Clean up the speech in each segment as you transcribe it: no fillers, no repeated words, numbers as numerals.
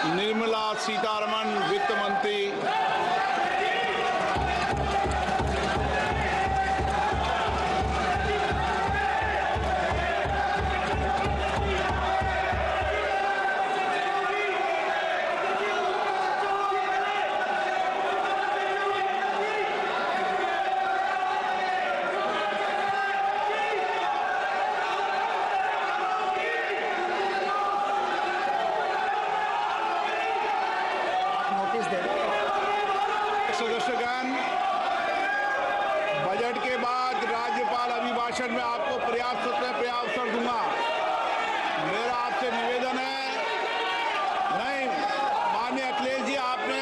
निर्मला सीतारमण वित्त मंत्री, सदस्यगण, बजट के बाद राज्यपाल अभिभाषण में आपको पर्याप्त अवसर दूंगा। मेरा आपसे निवेदन है, नहीं माननीय अखिलेश जी, आपने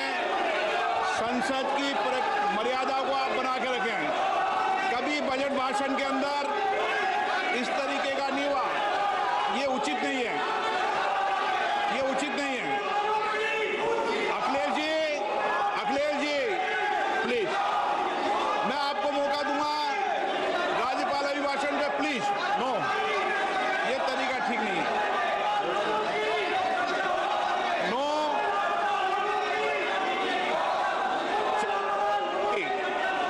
संसद की मर्यादा को आप बना के रखें। कभी बजट भाषण के अंदर इस तरीके का नहीं हुआ, ये उचित नहीं है, ये उचित नहीं है। अखिलेश जी प्लीज, मैं आपको मौका दूंगा राज्यपाल अभिभाषण पे, प्लीज। नो, ये तरीका ठीक नहीं है। नो,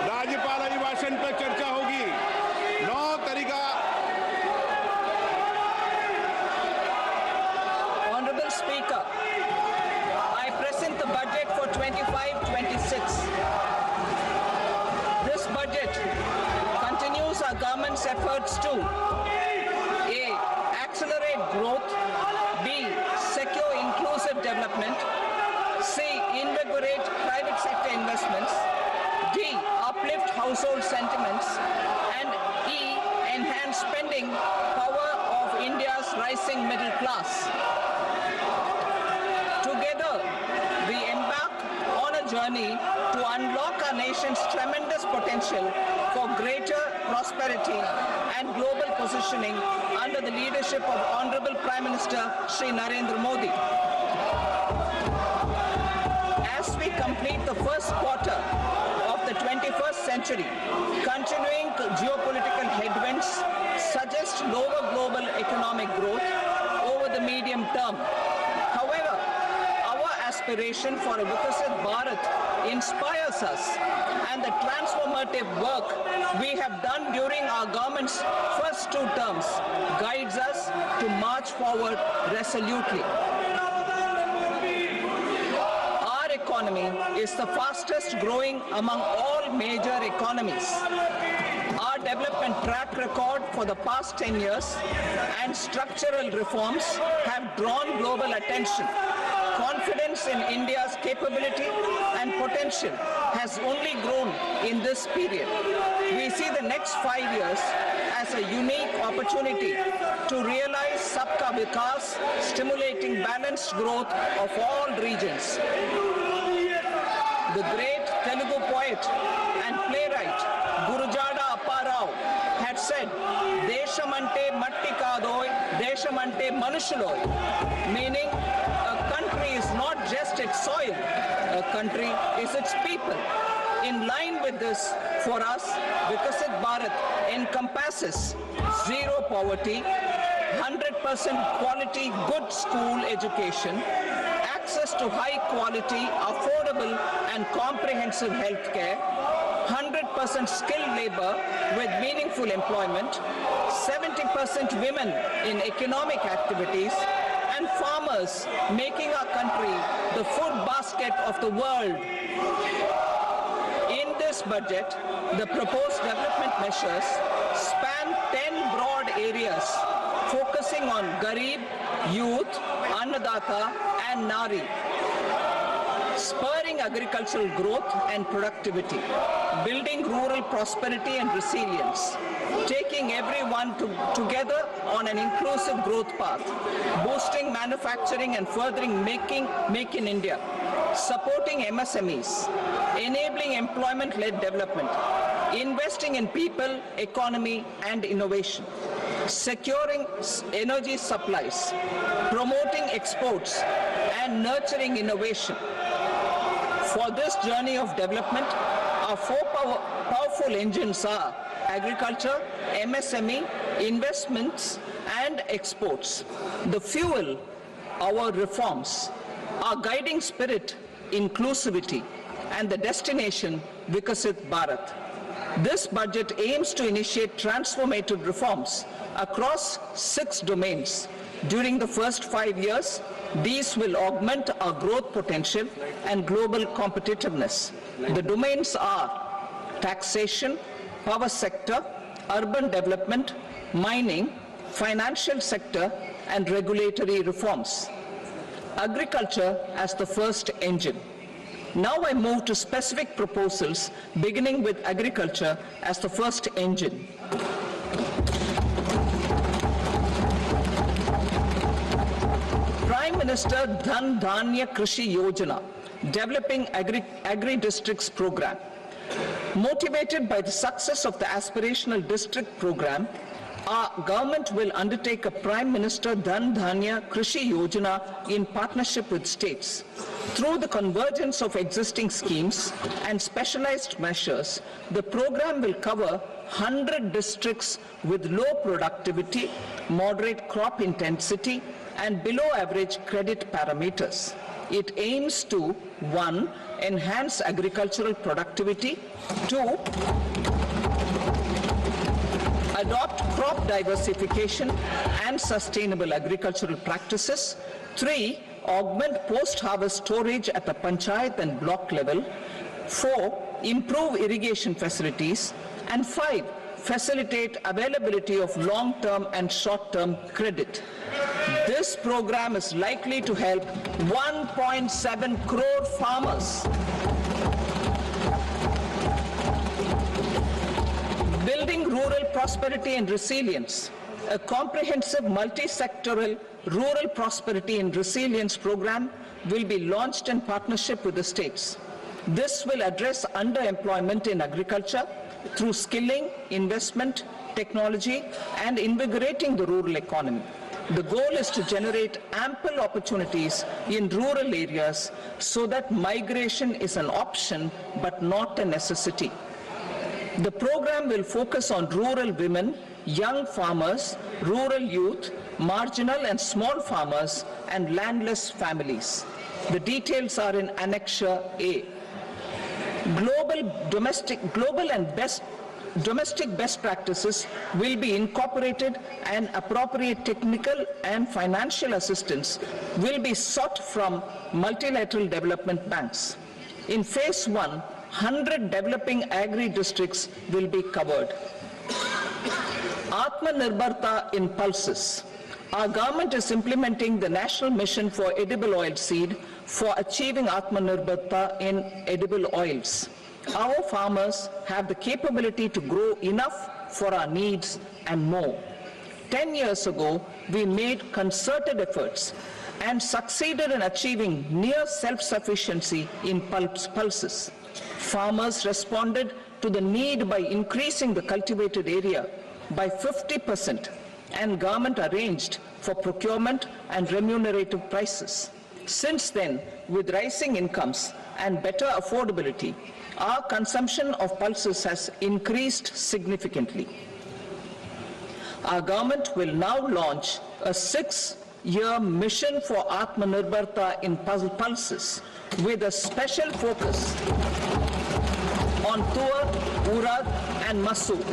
राज्यपाल अभिभाषण पे चर्चा होगी। नो तरीका। Honorable Speaker, I present the budget for 25-26. This budget continues our government's efforts to A. Accelerate growth, B. Secure inclusive development, C. Invigorate private sector investments, D. Uplift household sentiments, and E. Enhance spending power of India's rising middle class. Together, we embark on a journey to unlock our nation's tremendous potential for greater prosperity and global positioning under the leadership of Honorable Prime Minister Shri Narendra Modi. As we complete the first quarter of the 21st century, continuing geopolitical headwinds suggest lower global economic growth over the medium term. However, our aspiration for a Vikasit Bharat inspires us, and the transformative work we have done during our government's first 2 terms guides us to march forward resolutely. Our economy is the fastest growing among all major economies. Our development track record for the past 10 years and structural reforms have drawn global attention. Confidence in India's capability and potential has only grown in this period. We see the next 5 years as a unique opportunity to realize Sabka Vikas, stimulating balanced growth of all regions. The great Telugu poet and playwright Gurujada Apparao had said, "Deshamante matti kadoy, deshamante manushuloy," meaning a country is not just its soil, a country is its people. In line with this, for us, Vikasit Bharat encompasses zero poverty, 100% quality good school education, access to high quality, affordable and comprehensive health care, 100% skilled labor with meaningful employment, 70% women in economic activities, and farmers making our country the food basket of the world. In this budget, the proposed development measures span 10 broad areas, focusing on Garib, youth, Annadata, and Nari, spurring agricultural growth and productivity, building rural prosperity and resilience, taking everyone together on an inclusive growth path, boosting manufacturing and furthering Make in India, supporting MSMEs, enabling employment-led development, investing in people, economy, and innovation, securing energy supplies, promoting exports, and nurturing innovation. For this journey of development, our 4 powerful engines are agriculture, MSME, investments, and exports. The fuel, our reforms. Our guiding spirit, inclusivity, and the destination, Vikasit Bharat. This budget aims to initiate transformative reforms across 6 domains. During the first 5 years, these will augment our growth potential and global competitiveness. The domains are taxation, power sector, urban development, mining, financial sector, and regulatory reforms. Agriculture as the first engine. Now I move to specific proposals, beginning with agriculture as the first engine. Prime Minister Dhan Dhanya Krishi Yojana, developing agri-districts program. Motivated by the success of the aspirational district program, our government will undertake a Prime Minister Dhan Dhanya Krishi Yojana in partnership with states. Through the convergence of existing schemes and specialized measures, the program will cover 100 districts with low productivity, moderate crop intensity, and below average credit parameters. It aims to 1. Enhance agricultural productivity, 2. Adopt crop diversification and sustainable agricultural practices, 3. Augment post-harvest storage at the panchayat and block level, 4. Improve irrigation facilities, and 5. Facilitate availability of long-term and short-term credit. This program is likely to help 1.7 crore farmers. Building rural prosperity and resilience. A comprehensive multi-sectoral rural prosperity and resilience program will be launched in partnership with the states. This will address underemployment in agriculture through skilling, investment, technology, and invigorating the rural economy. The goal is to generate ample opportunities in rural areas so that migration is an option but not a necessity. The program will focus on rural women, young farmers, rural youth, marginal and small farmers, and landless families. The details are in Annexure A. Domestic best practices will be incorporated, and appropriate technical and financial assistance will be sought from multilateral development banks. In Phase 1, 100 developing agri-districts will be covered. Atmanirbharta in pulses. Our government is implementing the National Mission for Edible Oilseed for achieving Atmanirbharta in edible oils. Our farmers have the capability to grow enough for our needs and more. 10 years ago, we made concerted efforts and succeeded in achieving near self-sufficiency in pulses. Farmers responded to the need by increasing the cultivated area by 50%, and government arranged for procurement and remunerative prices. Since then, with rising incomes and better affordability, our consumption of pulses has increased significantly. Our government will now launch a 6-year mission for Atmanirbharta in pulses with a special focus on Tuar, Urad, and Masoor.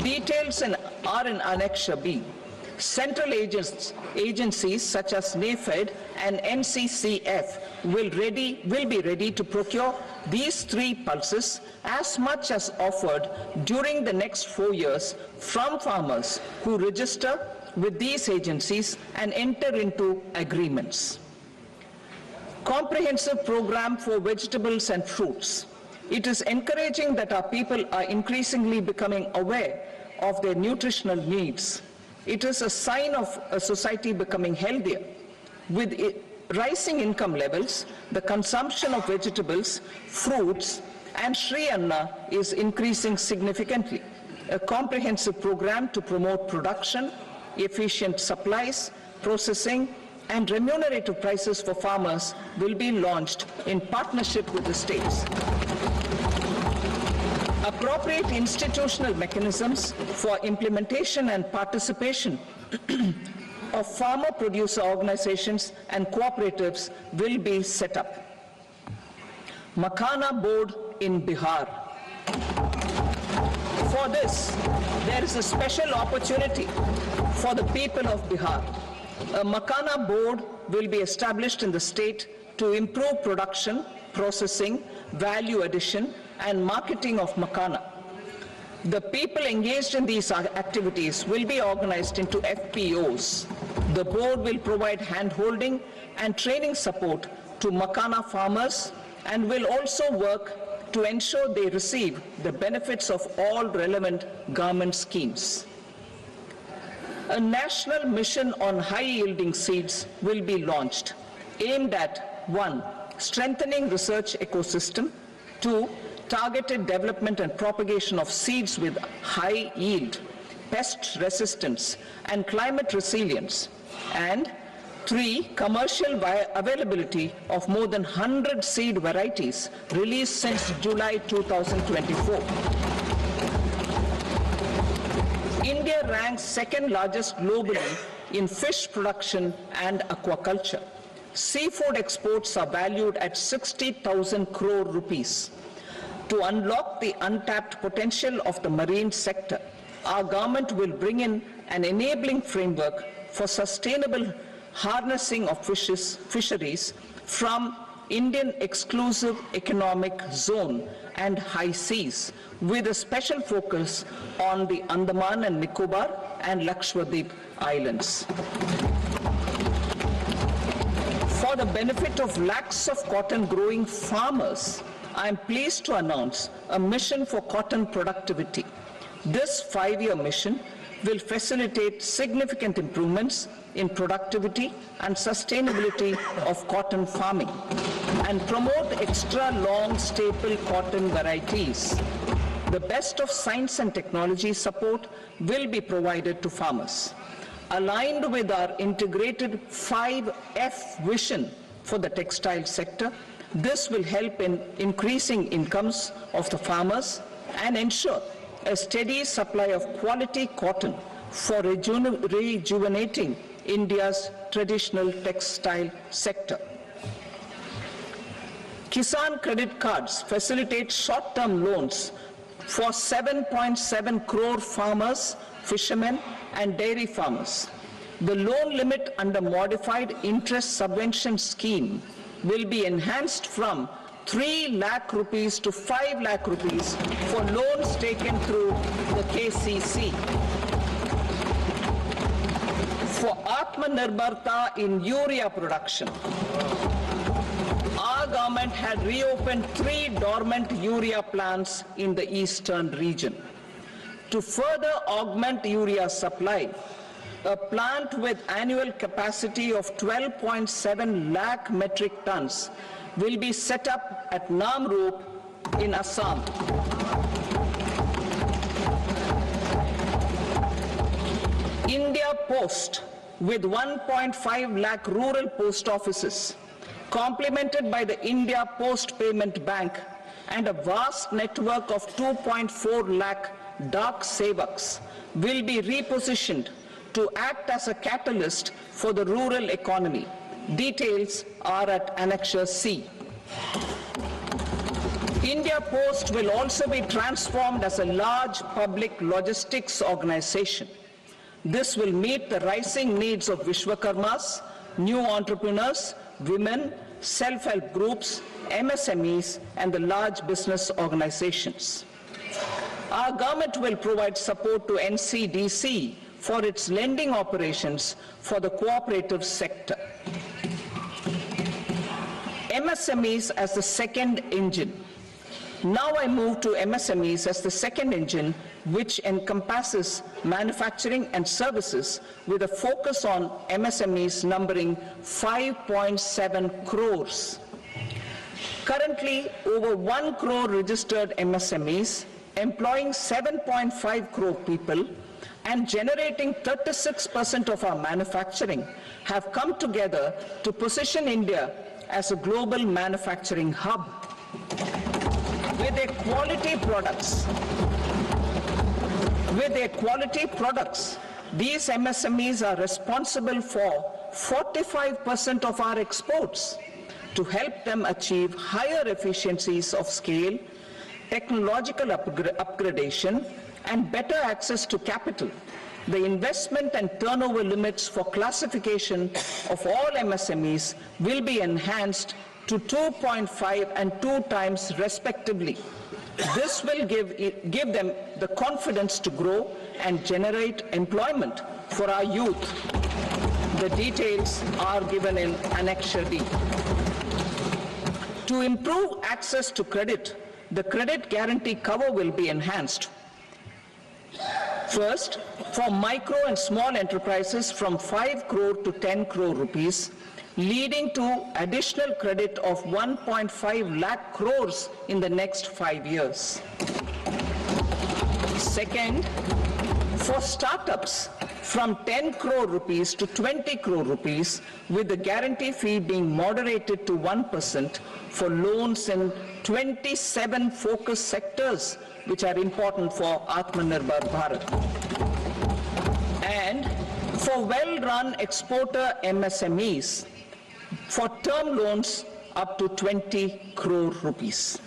Details are in Annexure B. Central agencies such as NAFED and NCCF will be ready to procure these 3 pulses as much as offered during the next 4 years from farmers who register with these agencies and enter into agreements. Comprehensive program for vegetables and fruits. It is encouraging that our people are increasingly becoming aware of their nutritional needs. It is a sign of a society becoming healthier. With rising income levels, the consumption of vegetables, fruits, and Shri Anna is increasing significantly. A comprehensive program to promote production, efficient supplies, processing, and remunerative prices for farmers will be launched in partnership with the states. Appropriate institutional mechanisms for implementation and participation of farmer producer organizations and cooperatives will be set up. Makhana Board in Bihar. For this, there is a special opportunity for the people of Bihar. A Makhana Board will be established in the state to improve production, processing, value addition, and marketing of Makhana. The people engaged in these activities will be organized into FPOs. The board will provide hand-holding and training support to Makhana farmers and will also work to ensure they receive the benefits of all relevant government schemes. A national mission on high-yielding seeds will be launched, aimed at 1. Strengthening research ecosystem, 2. Targeted development and propagation of seeds with high yield, pest resistance, and climate resilience, and 3. Commercial availability of more than 100 seed varieties released since July 2024. India ranks second largest globally in fish production and aquaculture. Seafood exports are valued at 60,000 crore rupees. To unlock the untapped potential of the marine sector, our government will bring in an enabling framework for sustainable harnessing of fisheries from Indian exclusive economic zone and high seas, with a special focus on the Andaman and Nicobar and Lakshadweep Islands. For the benefit of lakhs of cotton growing farmers, I am pleased to announce a mission for cotton productivity. This 5-year mission will facilitate significant improvements in productivity and sustainability of cotton farming and promote extra long staple cotton varieties. The best of science and technology support will be provided to farmers. Aligned with our integrated 5F vision for the textile sector, this will help in increasing incomes of the farmers and ensure a steady supply of quality cotton for rejuvenating India's traditional textile sector. Kisan credit cards facilitate short-term loans for 7.7 crore farmers, fishermen, and dairy farmers. The loan limit under modified interest subvention scheme will be enhanced from 3 lakh rupees to 5 lakh rupees for loans taken through the KCC. For Atmanirbharta in urea production, our government had reopened 3 dormant urea plants in the eastern region. To further augment urea supply, a plant with annual capacity of 12.7 lakh metric tons will be set up at Namrup in Assam. India Post, with 1.5 lakh rural post offices, complemented by the India Post Payment Bank and a vast network of 2.4 lakh Dak Sevaks, will be repositioned to act as a catalyst for the rural economy. Details are at Annexure C. India Post will also be transformed as a large public logistics organization. This will meet the rising needs of Vishwakarmas, new entrepreneurs, women, self-help groups, MSMEs, and the large business organizations. Our government will provide support to NCDC for its lending operations for the cooperative sector. MSMEs as the second engine. Now I move to MSMEs as the second engine, which encompasses manufacturing and services with a focus on MSMEs numbering 5.7 crores. Currently, over 1 crore registered MSMEs, employing 7.5 crore people, and generating 36% of our manufacturing, have come together to position India as a global manufacturing hub. With their quality products, These MSMEs are responsible for 45% of our exports. To help them achieve higher efficiencies of scale, technological upgradation, and better access to capital, the investment and turnover limits for classification of all MSMEs will be enhanced to 2.5 and 2 times respectively. This will give them the confidence to grow and generate employment for our youth. The details are given in Annexure D. To improve access to credit, the credit guarantee cover will be enhanced. First, for micro and small enterprises from 5 crore to 10 crore rupees, leading to additional credit of 1.5 lakh crores in the next 5 years. Second, for startups from 10 crore rupees to 20 crore rupees, with the guarantee fee being moderated to 1% for loans in 27 focus sectors which are important for Atmanirbhar Bharat. And for well-run exporter MSMEs, for term loans up to 20 crore rupees.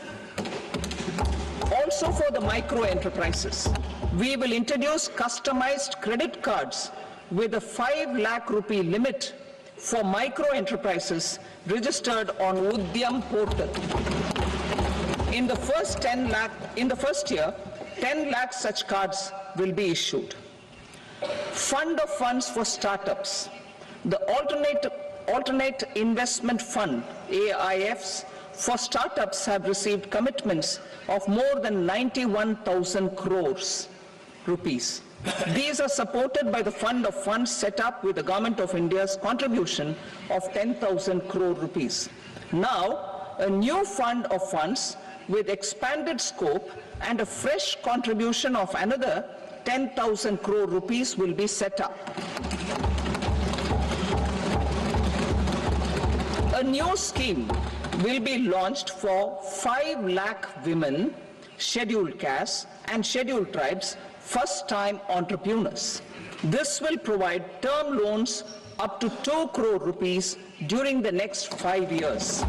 Also for the micro enterprises, we will introduce customized credit cards with a 5 lakh rupee limit for micro enterprises registered on Udyam portal. In the first year, 10 lakh such cards will be issued. Fund of funds for startups. The Alternate Investment Fund, AIFs, for startups have received commitments of more than 91,000 crores rupees. These are supported by the fund of funds set up with the Government of India's contribution of 10,000 crore rupees. Now, a new fund of funds with expanded scope and a fresh contribution of another 10,000 crore rupees will be set up. A new scheme will be launched for 5 lakh women, scheduled castes and scheduled tribes, first-time entrepreneurs. This will provide term loans up to 2 crore rupees during the next 5 years.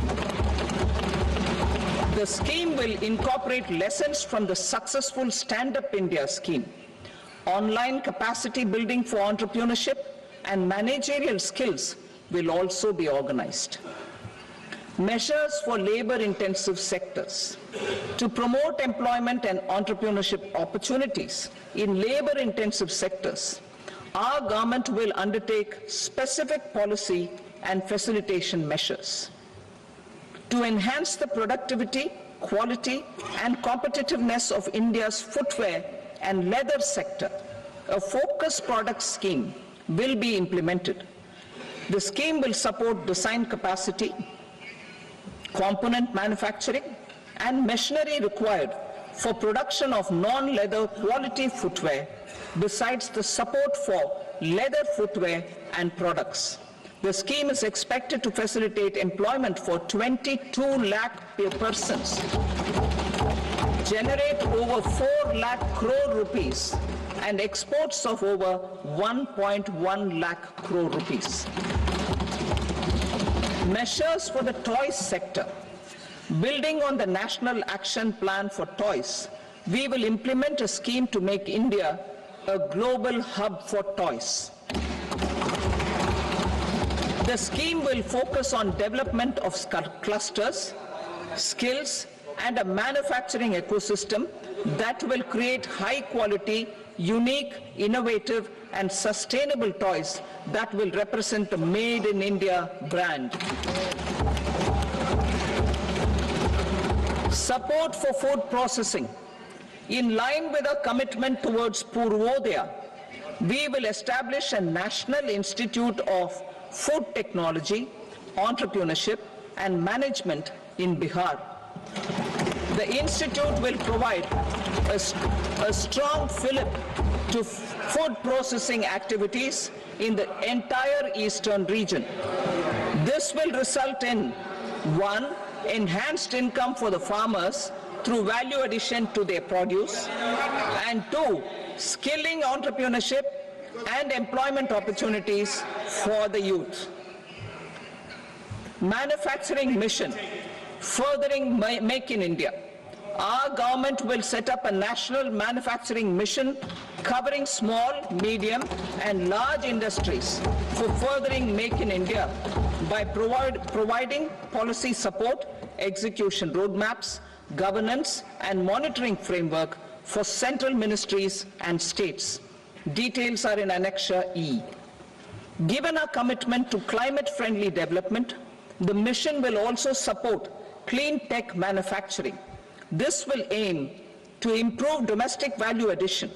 The scheme will incorporate lessons from the successful Stand Up India scheme. Online capacity building for entrepreneurship and managerial skills will also be organized. Measures for labor-intensive sectors. To promote employment and entrepreneurship opportunities in labor-intensive sectors, our government will undertake specific policy and facilitation measures. To enhance the productivity, quality, and competitiveness of India's footwear and leather sector, a focus product scheme will be implemented. The scheme will support design capacity, component manufacturing, and machinery required for production of non-leather quality footwear, besides the support for leather footwear and products. The scheme is expected to facilitate employment for 22 lakh persons, generate over 4 lakh crore rupees, and exports of over 1.1 lakh crore rupees. Measures for the toys sector. Building on the National Action Plan for Toys, we will implement a scheme to make India a global hub for toys. The scheme will focus on development of clusters, skills, and a manufacturing ecosystem that will create high-quality, unique, innovative, and sustainable toys that will represent the Made in India brand. Support for food processing. In line with our commitment towards Purvodaya, we will establish a National Institute of Food Technology, Entrepreneurship, and Management in Bihar. The institute will provide a strong fillip to food processing activities in the entire eastern region. This will result in 1. Enhanced income for the farmers through value addition to their produce, and 2. Skilling entrepreneurship and employment opportunities for the youth. Manufacturing mission, furthering Make in India. Our government will set up a national manufacturing mission covering small, medium and large industries for furthering Make in India by providing policy support, execution roadmaps, governance and monitoring framework for central ministries and states. Details are in Annexure E. Given our commitment to climate-friendly development, the mission will also support clean tech manufacturing. This will aim to improve domestic value addition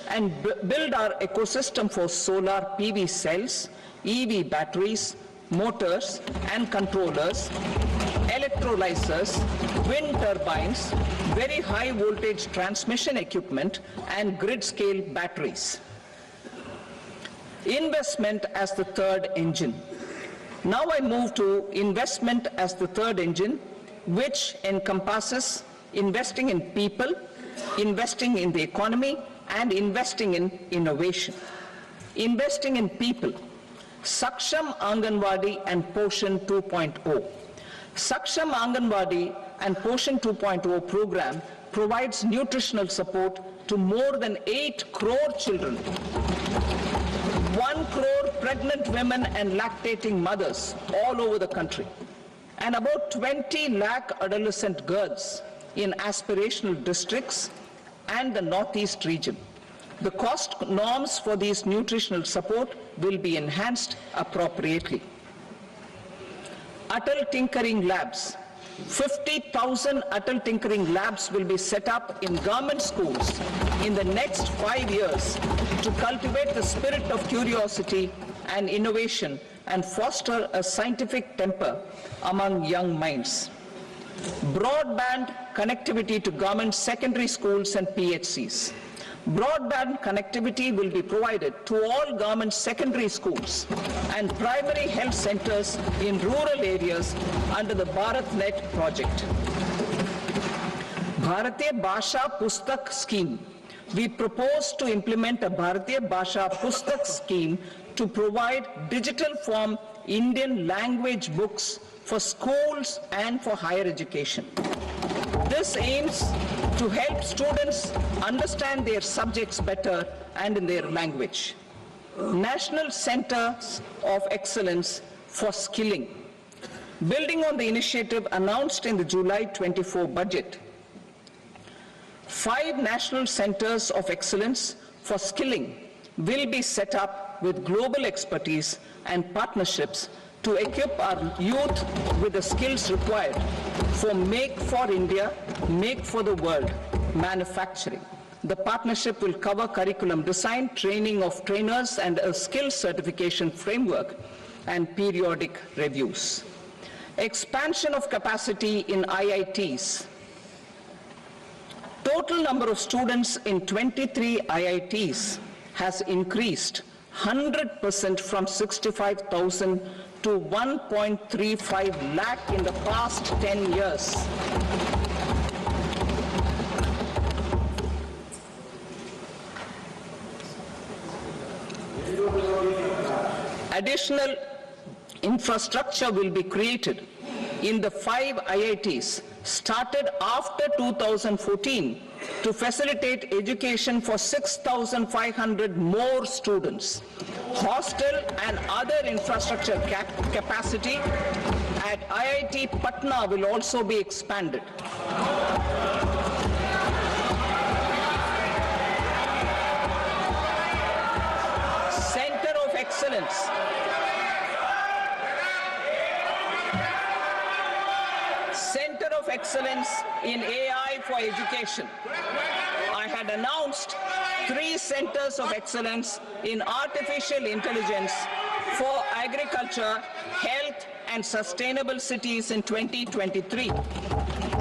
and build our ecosystem for solar PV cells, EV batteries, motors and controllers, electrolyzers, wind turbines, very high voltage transmission equipment and grid-scale batteries. Investment as the third engine. Now I move to investment as the third engine, which encompasses investing in people, investing in the economy, and investing in innovation. Investing in people. Saksham Anganwadi and Poshan 2.0. Saksham Anganwadi and Poshan 2.0 program provides nutritional support to more than 8 crore children. 1 crore pregnant women and lactating mothers all over the country, and about 20 lakh adolescent girls in aspirational districts and the Northeast region. The cost norms for these nutritional support will be enhanced appropriately. Atal Tinkering Labs. 50,000 Atal Tinkering Labs will be set up in government schools in the next 5 years to cultivate the spirit of curiosity and innovation and foster a scientific temper among young minds. Broadband connectivity to government secondary schools and PHCs. Broadband connectivity will be provided to all government secondary schools and primary health centers in rural areas under the BharatNet project. Bharatiya Bhasha Pustak Scheme. We propose to implement a Bharatiya Bhasha Pustak scheme to provide digital form Indian language books for schools and for higher education. This aims to help students understand their subjects better and in their language. National Centers of Excellence for Skilling. Building on the initiative announced in the July 24 budget, 5 national centers of excellence for skilling will be set up with global expertise and partnerships to equip our youth with the skills required for Make for India, Make for the World manufacturing. The partnership will cover curriculum design, training of trainers, and a skills certification framework and periodic reviews. Expansion of capacity in IITs. Total number of students in 23 IITs has increased 100% from 65,000 to 1.35 lakh in the past 10 years. Additional infrastructure will be created in the 5 IITs started after 2014 to facilitate education for 6,500 more students. Hostel and other infrastructure capacity at IIT Patna will also be expanded. Center of Excellence. Center of Excellence in AI for Education. I had announced 3 centers of excellence in artificial intelligence for agriculture, health, and sustainable cities in 2023.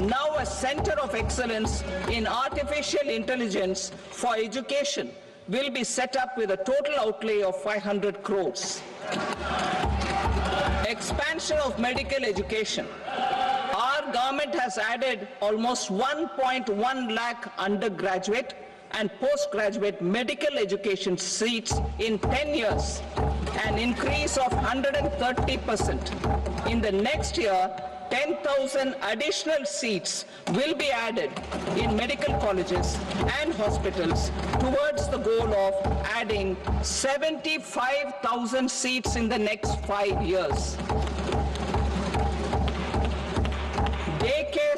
Now a center of excellence in artificial intelligence for education will be set up with a total outlay of 500 crores. Expansion of medical education. Our government has added almost 1.1 lakh undergraduate and postgraduate medical education seats in 10 years, an increase of 130%. In the next year, 10,000 additional seats will be added in medical colleges and hospitals towards the goal of adding 75,000 seats in the next 5 years. Daycare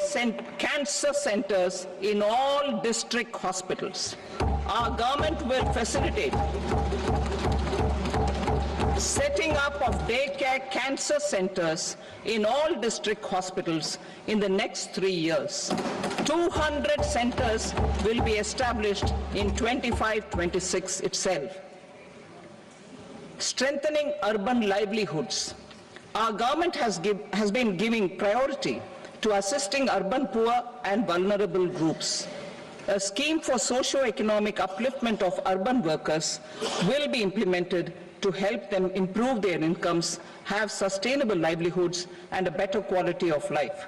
cancer centers in all district hospitals. Our government will facilitate setting up of daycare cancer centers in all district hospitals in the next 3 years. 200 centers will be established in 25-26 itself. Strengthening urban livelihoods. Our government has been giving priority to assisting urban poor and vulnerable groups. A scheme for socio-economic upliftment of urban workers will be implemented to help them improve their incomes, have sustainable livelihoods, and a better quality of life.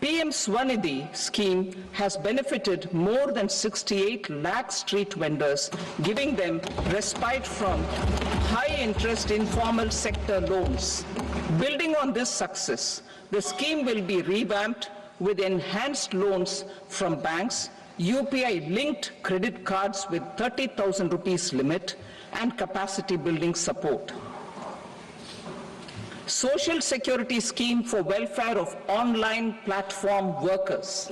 PM Swanidhi scheme has benefited more than 68 lakh street vendors, giving them respite from high-interest informal sector loans. Building on this success, the scheme will be revamped with enhanced loans from banks, UPI-linked credit cards with 30,000 rupees limit, and capacity building support. Social Security scheme for welfare of online platform workers.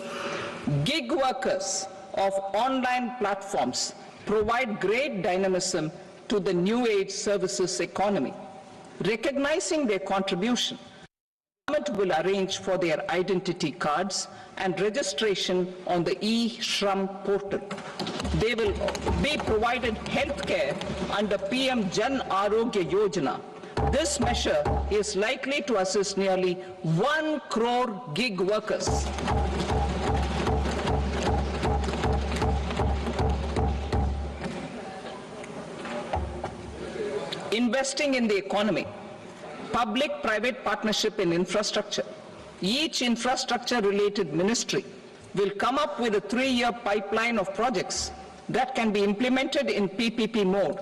Gig workers of online platforms provide great dynamism to the new age services economy. Recognizing their contribution, the government will arrange for their identity cards and registration on the e-Shram portal. They will be provided health care under PM Jan Arogya Yojana. This measure is likely to assist nearly 1 crore gig workers. Investing in the economy. Public-private partnership in infrastructure. Each infrastructure-related ministry will come up with a 3-year pipeline of projects that can be implemented in PPP mode.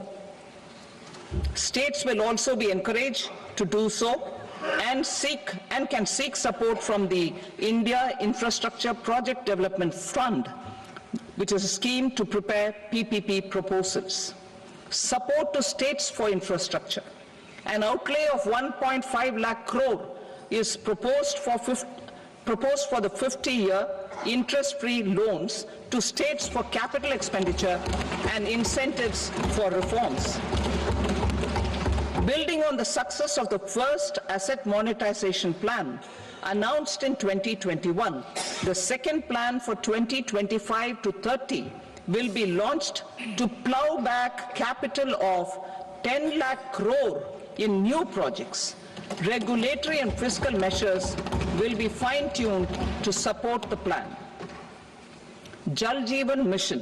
States will also be encouraged to do so and can seek support from the India Infrastructure Project Development Fund, which is a scheme to prepare PPP proposals. Support to states for infrastructure. An outlay of 1.5 lakh crore is proposed for the 50-year interest-free loans to states for capital expenditure and incentives for reforms. Building on the success of the first asset monetization plan announced in 2021, the second plan for 2025 to 30 will be launched to plow back capital of 10 lakh crore in new projects. Regulatory and fiscal measures will be fine-tuned to support the plan. Jal Jeevan Mission.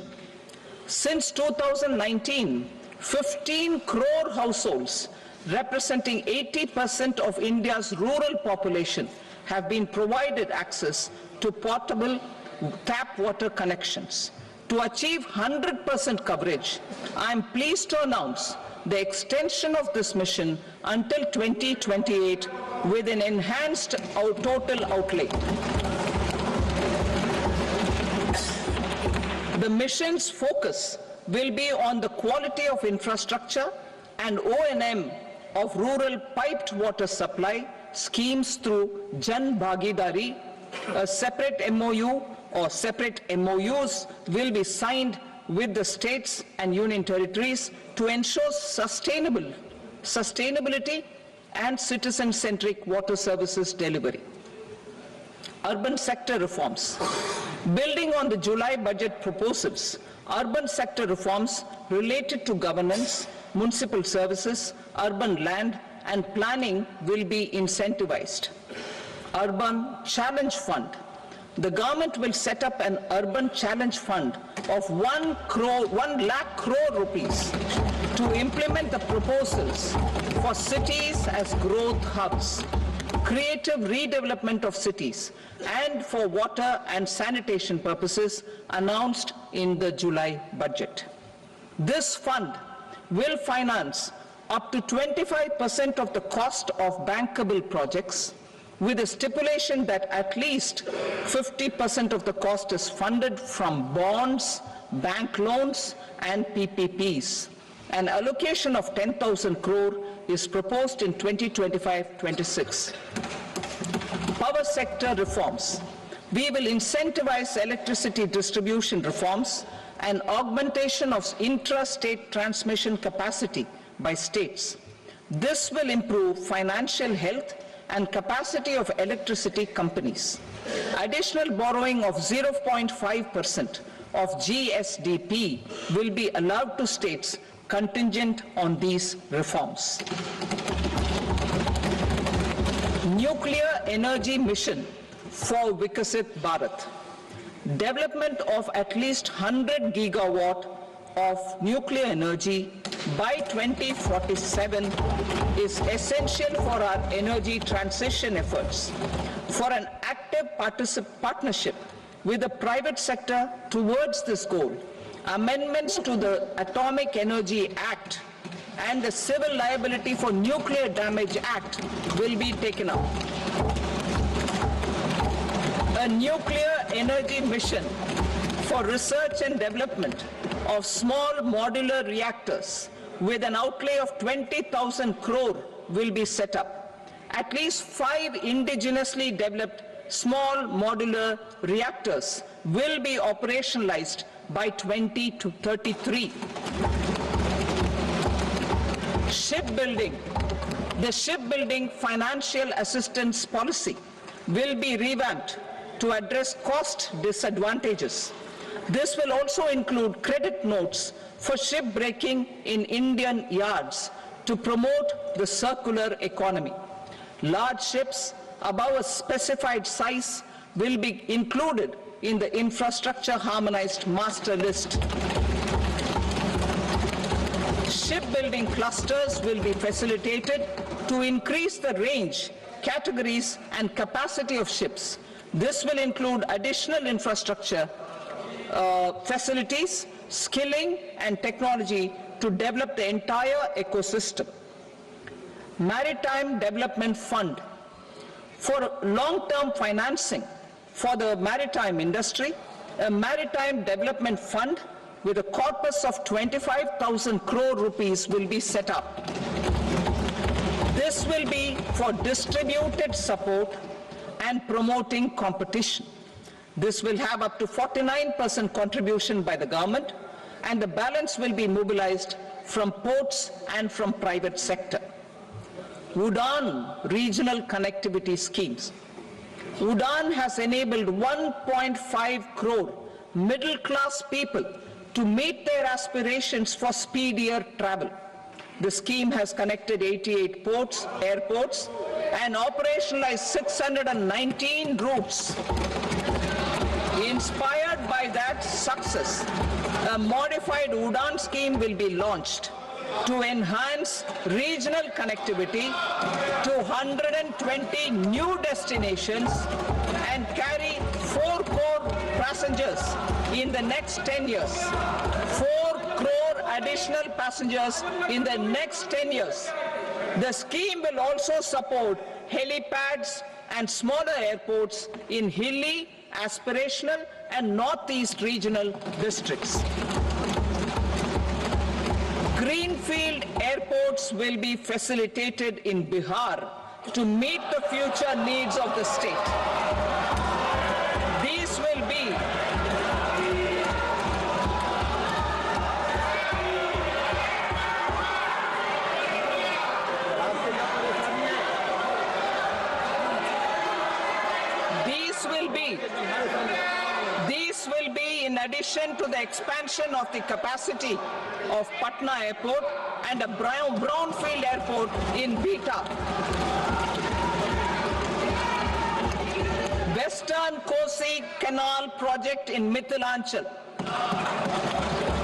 Since 2019, 15 crore households representing 80% of India's rural population have been provided access to portable tap water connections. To achieve 100% coverage, I am pleased to announce the extension of this mission until 2028 with an enhanced total outlay. The mission's focus will be on the quality of infrastructure and O&M of rural piped water supply schemes through Jan Bhagidari. A separate MOU or separate MOUs will be signed with the states and union territories to ensure sustainability and citizen-centric water services delivery. Urban sector reforms. Building on the July budget proposals, urban sector reforms related to governance, municipal services, urban land and planning will be incentivized. Urban Challenge Fund. The government will set up an urban challenge fund of 1 lakh crore rupees to implement the proposals for cities as growth hubs. creative redevelopment of cities and for water and sanitation purposes announced in the July budget. This fund will finance up to 25% of the cost of bankable projects, with a stipulation that at least 50% of the cost is funded from bonds, bank loans and PPPs. An allocation of 10,000 crore is proposed in 2025-26. Power sector reforms. We will incentivize electricity distribution reforms and augmentation of intra-state transmission capacity by states. This will improve financial health and capacity of electricity companies. Additional borrowing of 0.5% of GSDP will be allowed to states contingent on these reforms. Nuclear energy mission for Vikasit Bharat. Development of at least 100 gigawatt of nuclear energy by 2047 is essential for our energy transition efforts. For an active partnership with the private sector towards this goal, amendments to the Atomic Energy Act and the Civil Liability for Nuclear Damage Act will be taken up. A nuclear energy mission for research and development of small modular reactors with an outlay of 20,000 crore will be set up. At least 5 indigenously developed small modular reactors will be operationalized by 2033. Shipbuilding. The shipbuilding financial assistance policy will be revamped to address cost disadvantages. This will also include credit notes for shipbreaking in Indian yards to promote the circular economy. Large ships above a specified size will be included in the infrastructure harmonized master list. Shipbuilding clusters will be facilitated to increase the range, categories and capacity of ships. This will include additional infrastructure, facilities, skilling and technology to develop the entire ecosystem. Maritime Development Fund. For long-term financing for the maritime industry, a Maritime Development Fund with a corpus of 25,000 crore rupees will be set up. This will be for distributed support and promoting competition. This will have up to 49% contribution by the government, and the balance will be mobilized from ports and from private sector. UDAN regional connectivity schemes. UDAN has enabled 1.5 crore middle-class people to meet their aspirations for speedier travel. The scheme has connected 88 airports, and operationalized 619 routes. Inspired by that success, a modified UDAN scheme will be launched to enhance regional connectivity to 120 new destinations and carry 4 crore passengers in the next 10 years. 4 crore additional passengers in the next 10 years. The scheme will also support helipads and smaller airports in hilly, aspirational and northeast regional districts. Greenfield airports will be facilitated in Bihar to meet the future needs of the state. These will be in addition to the expansion of the capacity of Patna Airport and a brownfield airport in Beta. Western Kosi Canal project in Mithilanchal.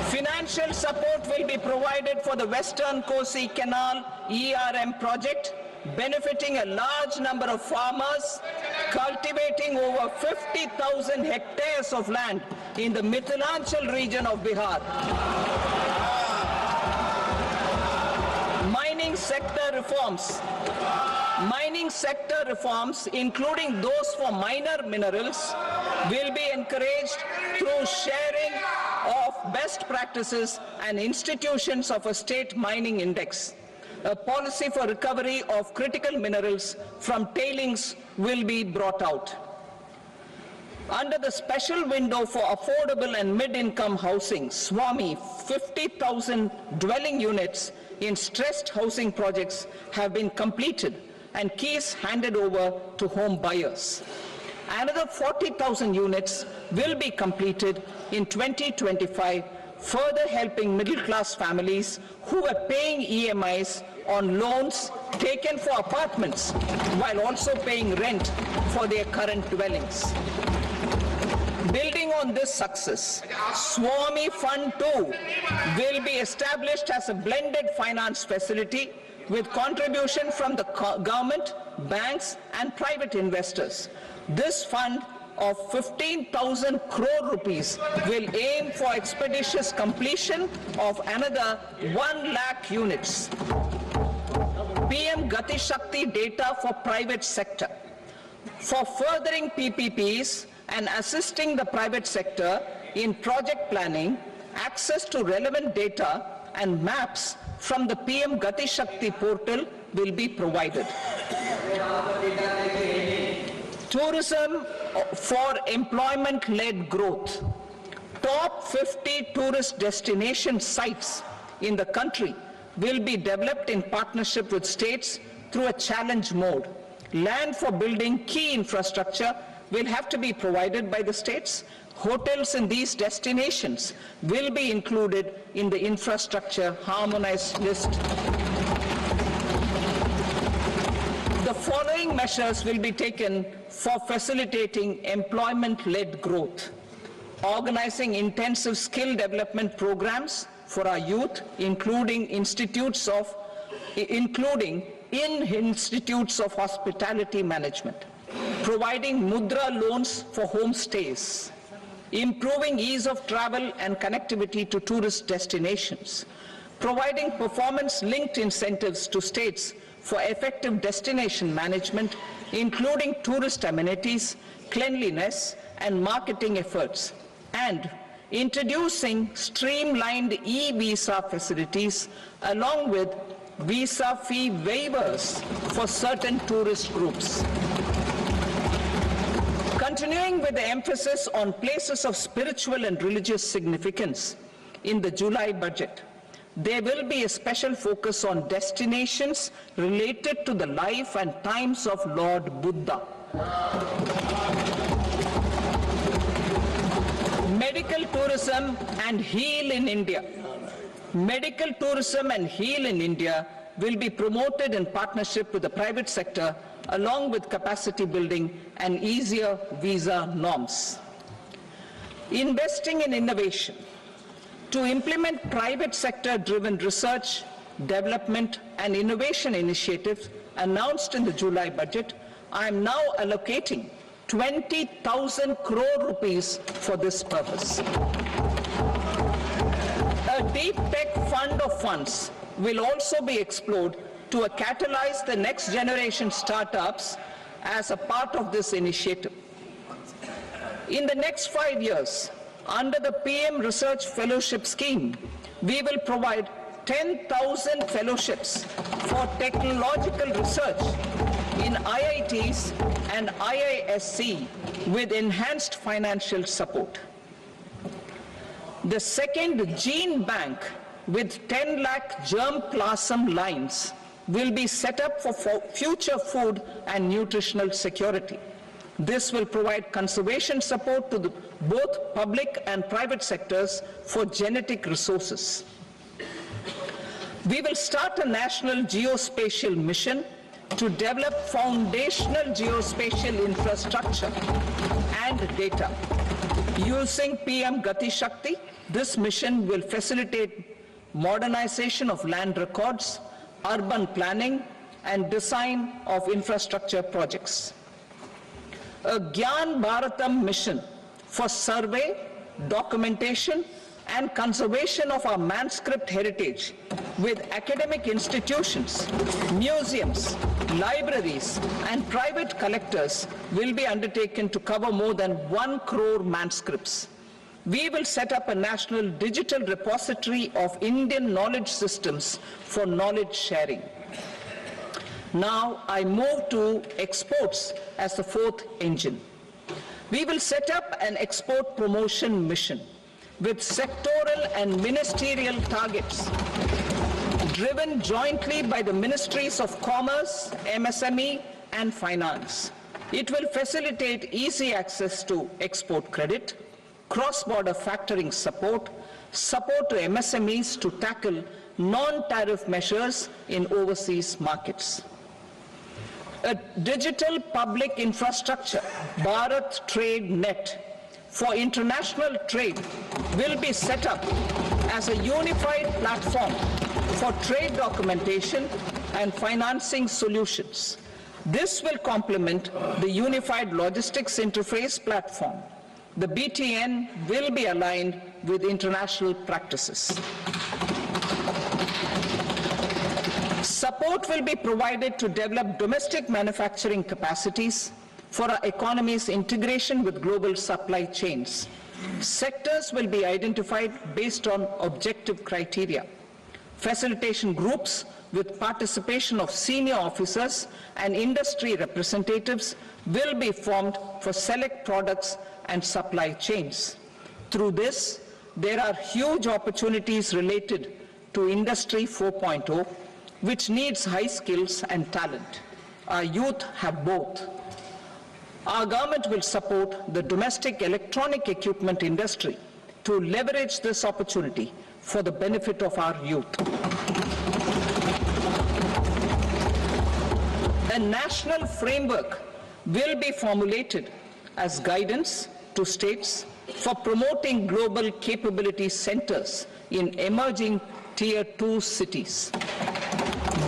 Financial support will be provided for the Western Kosi Canal ERM project benefiting a large number of farmers, cultivating over 50,000 hectares of land in the Mithilanchal region of Bihar. Mining sector reforms, including those for minor minerals, will be encouraged through sharing of best practices and institutions of a state mining index. A policy for recovery of critical minerals from tailings will be brought out. Under the special window for affordable and mid-income housing, SWAMI, 50,000 dwelling units in stressed housing projects have been completed and keys handed over to home buyers. Another 40,000 units will be completed in 2025, further helping middle-class families who are paying EMIs on loans taken for apartments while also paying rent for their current dwellings. Building on this success, SWAMI Fund 2 will be established as a blended finance facility with contribution from the government, banks and private investors. This fund of 15,000 crore rupees will aim for expeditious completion of another 1 lakh units. PM Gati Shakti data for private sector. For furthering PPPs and assisting the private sector in project planning, access to relevant data and maps from the PM Gati Shakti portal will be provided. Tourism for employment-led growth. Top 50 tourist destination sites in the country will be developed in partnership with states through a challenge mode. Land for building key infrastructure will have to be provided by the states. Hotels in these destinations will be included in the infrastructure harmonized list. The following measures will be taken for facilitating employment-led growth. Organizing intensive skill development programs for our youth, including in institutes of hospitality management. Providing mudra loans for homestays. Improving ease of travel and connectivity to tourist destinations. Providing performance-linked incentives to states for effective destination management, including tourist amenities, cleanliness, and marketing efforts. And introducing streamlined e-visa facilities along with visa fee waivers for certain tourist groups. Continuing with the emphasis on places of spiritual and religious significance in the July budget, there will be a special focus on destinations related to the life and times of Lord Buddha. Medical tourism and heal in India. Medical tourism and heal in India will be promoted in partnership with the private sector along with capacity building and easier visa norms. Investing in innovation. To implement private sector-driven research, development and innovation initiatives announced in the July budget, I am now allocating 20,000 crore rupees for this purpose. A deep tech fund of funds will also be explored to catalyze the next generation startups as a part of this initiative. In the next 5 years, under the PM Research Fellowship Scheme, we will provide 10,000 fellowships for technological research in IITs and IISc with enhanced financial support. The second gene bank with 10 lakh germplasm lines will be set up for future food and nutritional security. This will provide conservation support to both public and private sectors for genetic resources. We will start a national geospatial mission to develop foundational geospatial infrastructure and data. Using PM Gati Shakti, this mission will facilitate modernization of land records, urban planning, and design of infrastructure projects. A Gyan Bharatam mission for survey, documentation, and conservation of our manuscript heritage with academic institutions, museums, libraries, and private collectors will be undertaken to cover more than 1 crore manuscripts. We will set up a national digital repository of Indian knowledge systems for knowledge sharing. Now I move to exports as the fourth engine. We will set up an export promotion mission with sectoral and ministerial targets driven jointly by the Ministries of Commerce, MSME, and Finance. It will facilitate easy access to export credit, cross-border factoring support, support to MSMEs to tackle non-tariff measures in overseas markets. A digital public infrastructure, Bharat Trade Net, for international trade will be set up as a unified platform for trade documentation and financing solutions. This will complement the Unified Logistics Interface platform. The BTN will be aligned with international practices. Support will be provided to develop domestic manufacturing capacities for our economy's integration with global supply chains. Sectors will be identified based on objective criteria. Facilitation groups with participation of senior officers and industry representatives will be formed for select products and supply chains. Through this, there are huge opportunities related to Industry 4.0, which needs high skills and talent. Our youth have both. Our government will support the domestic electronic equipment industry to leverage this opportunity for the benefit of our youth. A national framework will be formulated as guidance to states for promoting global capability centers in emerging Tier 2 cities.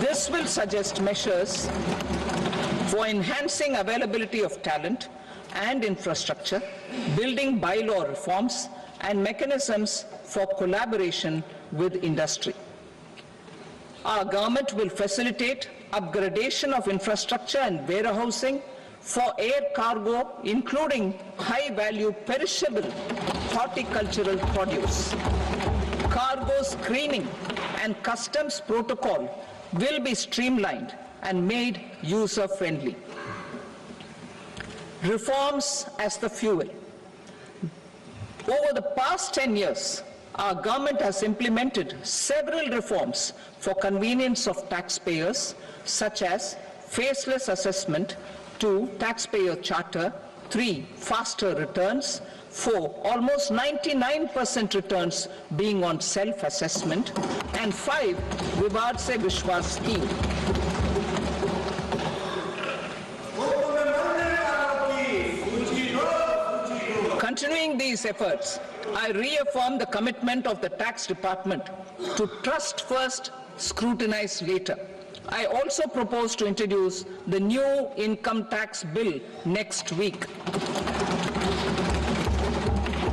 This will suggest measures for enhancing availability of talent and infrastructure, building bylaw reforms, and mechanisms for collaboration with industry. Our government will facilitate upgradation of infrastructure and warehousing for air cargo, including high-value perishable horticultural produce. Cargo screening and customs protocol will be streamlined and made user-friendly. Reforms as the fuel. Over the past 10 years, our government has implemented several reforms for convenience of taxpayers, such as faceless assessment, 2, taxpayer charter, 3, faster returns, 4, almost 99% returns being on self-assessment, and 5, Vivad Se Vishwas scheme. Continuing these efforts, I reaffirm the commitment of the Tax Department to trust first, scrutinize later. I also propose to introduce the new income tax bill next week.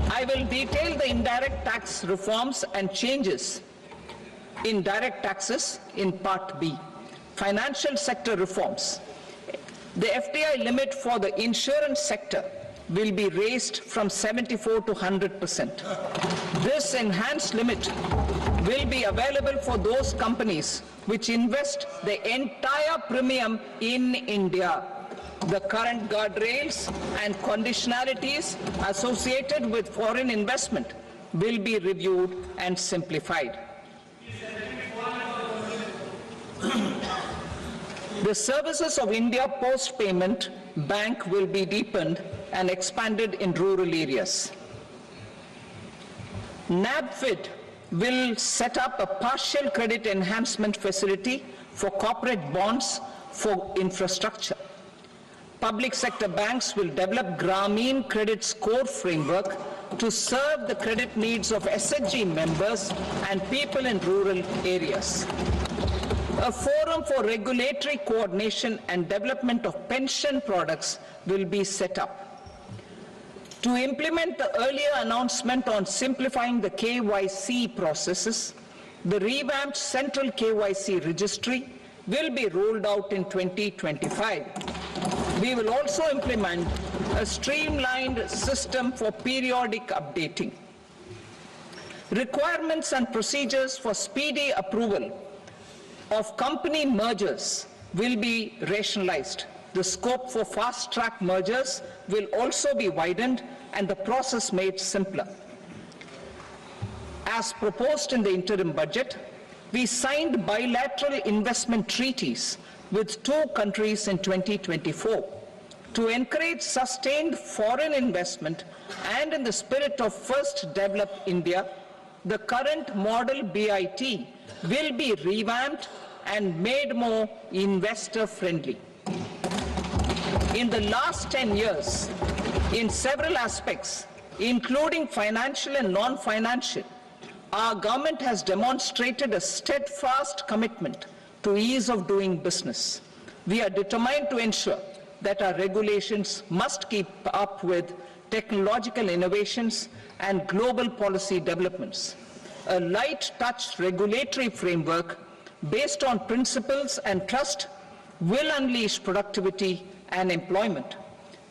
I will detail the indirect tax reforms and changes in direct taxes in Part B. Financial sector reforms. The FDI limit for the insurance sector will be raised from 74 to 100%. This enhanced limit will be available for those companies which invest the entire premium in India. The current guardrails and conditionalities associated with foreign investment will be reviewed and simplified. The services of India Post Payment Bank will be deepened and expanded in rural areas. NABFID will set up a partial credit enhancement facility for corporate bonds for infrastructure. Public sector banks will develop Grameen Credit Score framework to serve the credit needs of SHG members and people in rural areas. A forum Forum for Regulatory Coordination and Development of Pension Products will be set up. To implement the earlier announcement on simplifying the KYC processes, the revamped Central KYC Registry will be rolled out in 2025. We will also implement a streamlined system for periodic updating. Requirements and procedures for speedy approval of company mergers will be rationalized. The scope for fast-track mergers will also be widened and the process made simpler. As proposed in the interim budget, we signed bilateral investment treaties with 2 countries in 2024 to encourage sustained foreign investment, and in the spirit of First Develop India, the current model BIT will be revamped and made more investor-friendly. In the last 10 years, in several aspects, including financial and non-financial, our government has demonstrated a steadfast commitment to ease of doing business. We are determined to ensure that our regulations must keep up with technological innovations and global policy developments. A light-touch regulatory framework based on principles and trust will unleash productivity and employment.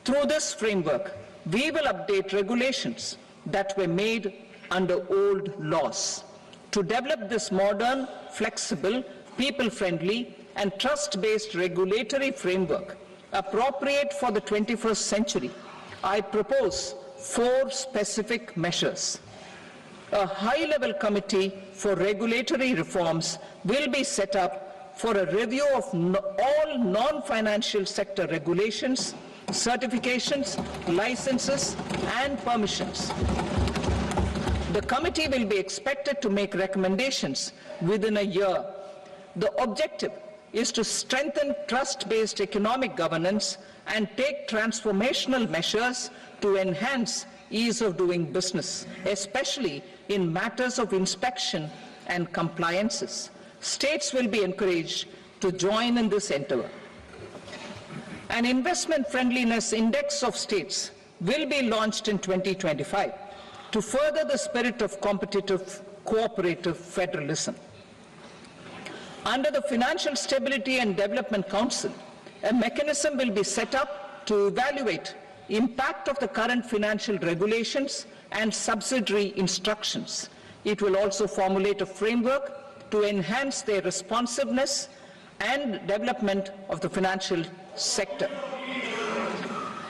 Through this framework, we will update regulations that were made under old laws. To develop this modern, flexible, people-friendly, and trust-based regulatory framework appropriate for the 21st century, I propose 4 specific measures. A high-level committee for regulatory reforms will be set up for a review of all non-financial sector regulations, certifications, licenses, and permissions. The committee will be expected to make recommendations within a year. The objective is to strengthen trust-based economic governance and take transformational measures to enhance ease of doing business, especially in matters of inspection and compliances. States will be encouraged to join in this endeavor. An investment friendliness index of states will be launched in 2025 to further the spirit of competitive, cooperative federalism. Under the Financial Stability and Development Council, a mechanism will be set up to evaluate impact of the current financial regulations and subsidiary instructions. It will also formulate a framework to enhance their responsiveness and development of the financial sector.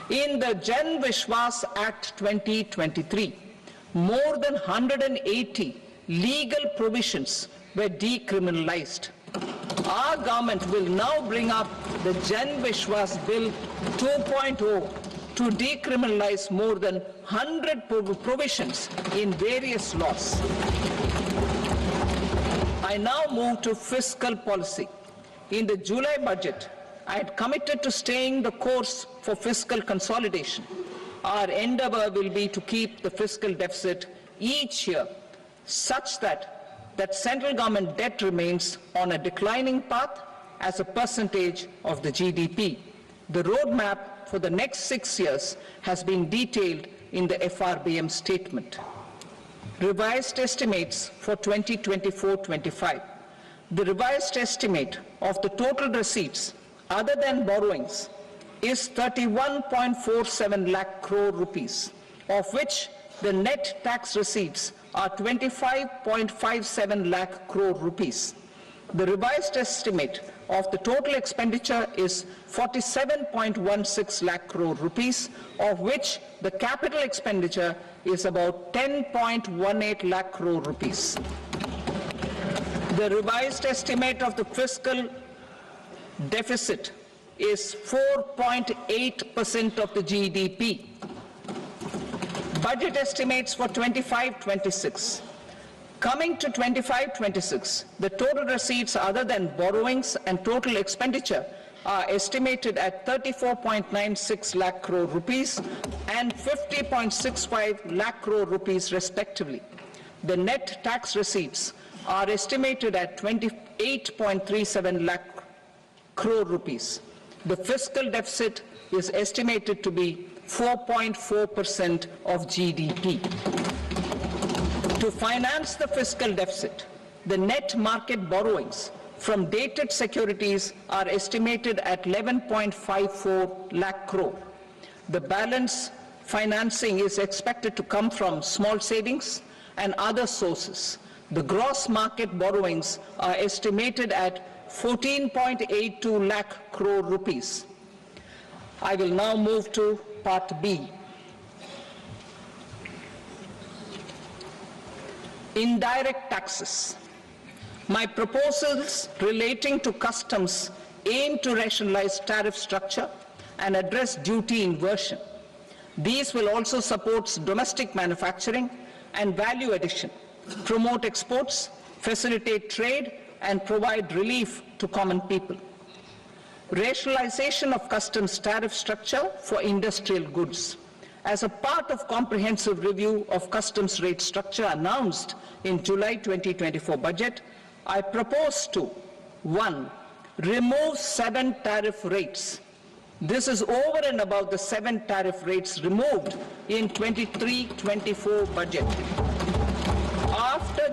In the Jan Vishwas Act 2023, more than 180 legal provisions were decriminalized. Our government will now bring up the Jan Vishwas Bill 2.0 to decriminalize more than 100 provisions in various laws. I now move to fiscal policy. In the July budget, I had committed to staying the course for fiscal consolidation. Our endeavor will be to keep the fiscal deficit each year such that central government debt remains on a declining path as a percentage of the GDP. The roadmap for the next 6 years has been detailed in the FRBM statement. Revised estimates for 2024-25. The revised estimate of the total receipts other than borrowings is 31.47 lakh crore rupees, of which the net tax receipts are 25.57 lakh crore rupees. The revised estimate of the total expenditure is 47.16 lakh crore rupees, of which the capital expenditure is about 10.18 lakh crore rupees. The revised estimate of the fiscal deficit is 4.8% of the GDP. Budget estimates for 25-26. Coming to 25-26, the total receipts other than borrowings and total expenditure are estimated at 34.96 lakh crore rupees and 50.65 lakh crore rupees respectively. The net tax receipts are estimated at 28.37 lakh crore rupees. The fiscal deficit is estimated to be 4.4% of GDP. To finance the fiscal deficit, the net market borrowings from dated securities are estimated at 11.54 lakh crore. The balance financing is expected to come from small savings and other sources. The gross market borrowings are estimated at 14.82 lakh crore rupees. I will now move to Part B. Indirect taxes. My proposals relating to customs aim to rationalize tariff structure and address duty inversion. These will also support domestic manufacturing and value addition, promote exports, facilitate trade, and provide relief to common people. Rationalization of customs tariff structure for industrial goods. As a part of comprehensive review of customs rate structure announced in July 2024 budget, I propose to 1. Remove 7 tariff rates. This is over and above the 7 tariff rates removed in 23-24 budget. After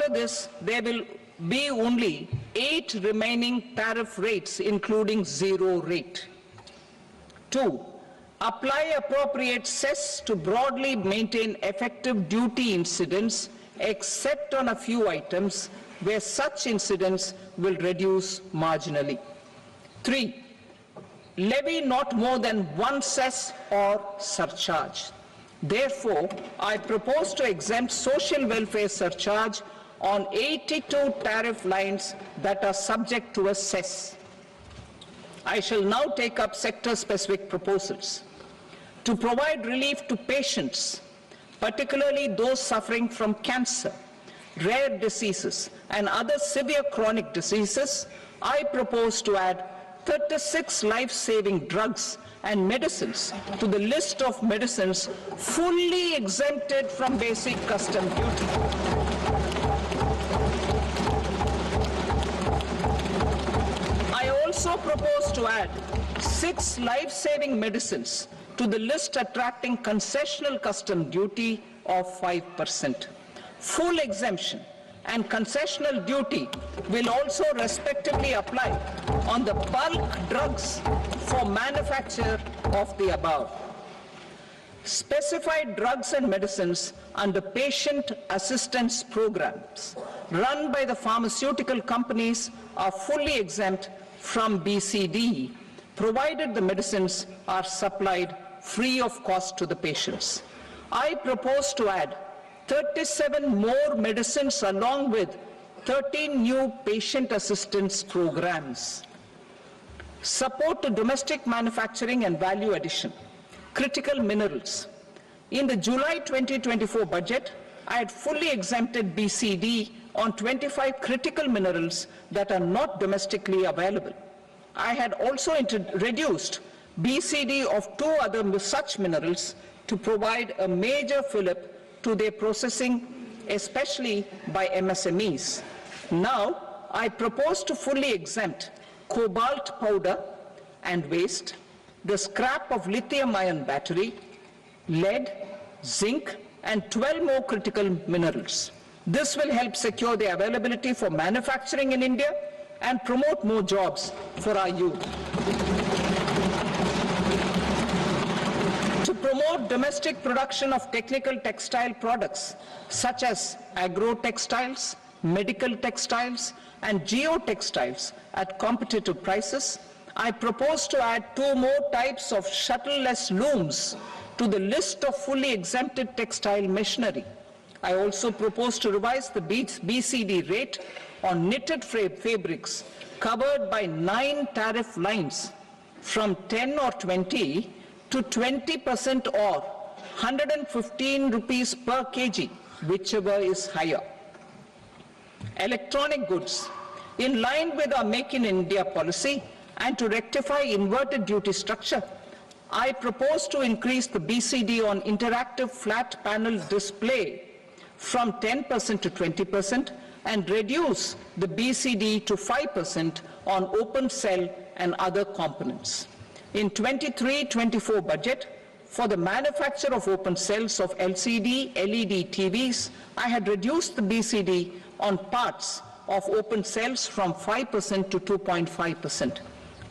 this, there will be only 8 remaining tariff rates, including 0 rate. 2. Apply appropriate cess to broadly maintain effective duty incidence, except on a few items where such incidence will reduce marginally. 3. Levy not more than 1 cess or surcharge. Therefore, I propose to exempt social welfare surcharge on 82 tariff lines that are subject to a cess. I shall now take up sector-specific proposals. To provide relief to patients, particularly those suffering from cancer, rare diseases, and other severe chronic diseases, I propose to add 36 life-saving drugs and medicines to the list of medicines fully exempted from basic custom duty. I also propose to add 6 life-saving medicines to the list attracting concessional custom duty of 5%. Full exemption and concessional duty will also respectively apply on the bulk drugs for manufacture of the above. Specified drugs and medicines under patient assistance programs run by the pharmaceutical companies are fully exempt from BCD, provided the medicines are supplied free of cost to the patients. I propose to add 37 more medicines along with 13 new patient assistance programs. Support to domestic manufacturing and value addition. Critical minerals. In the July 2024 budget, I had fully exempted BCD on 25 critical minerals that are not domestically available. I had also reduced BCD of 2 other such minerals to provide a major fillip to their processing, especially by MSMEs. Now, I propose to fully exempt cobalt powder and waste, the scrap of lithium-ion battery, lead, zinc, and 12 more critical minerals. This will help secure the availability for manufacturing in India and promote more jobs for our youth. To promote domestic production of technical textile products such as agro-textiles, medical textiles, and geotextiles at competitive prices, I propose to add 2 more types of shuttle-less looms to the list of fully exempted textile machinery. I also propose to revise the BCD rate on knitted fabrics covered by 9 tariff lines from 10 or 20 to 20% or 115 rupees per kg, whichever is higher. Electronic goods. In line with our Make in India policy and to rectify inverted duty structure, I propose to increase the BCD on interactive flat panel display from 10% to 20% and reduce the BCD to 5% on open cell and other components. In 23-24 budget, for the manufacture of open cells of LCD, LED TVs, I had reduced the BCD on parts of open cells from 5% to 2.5%.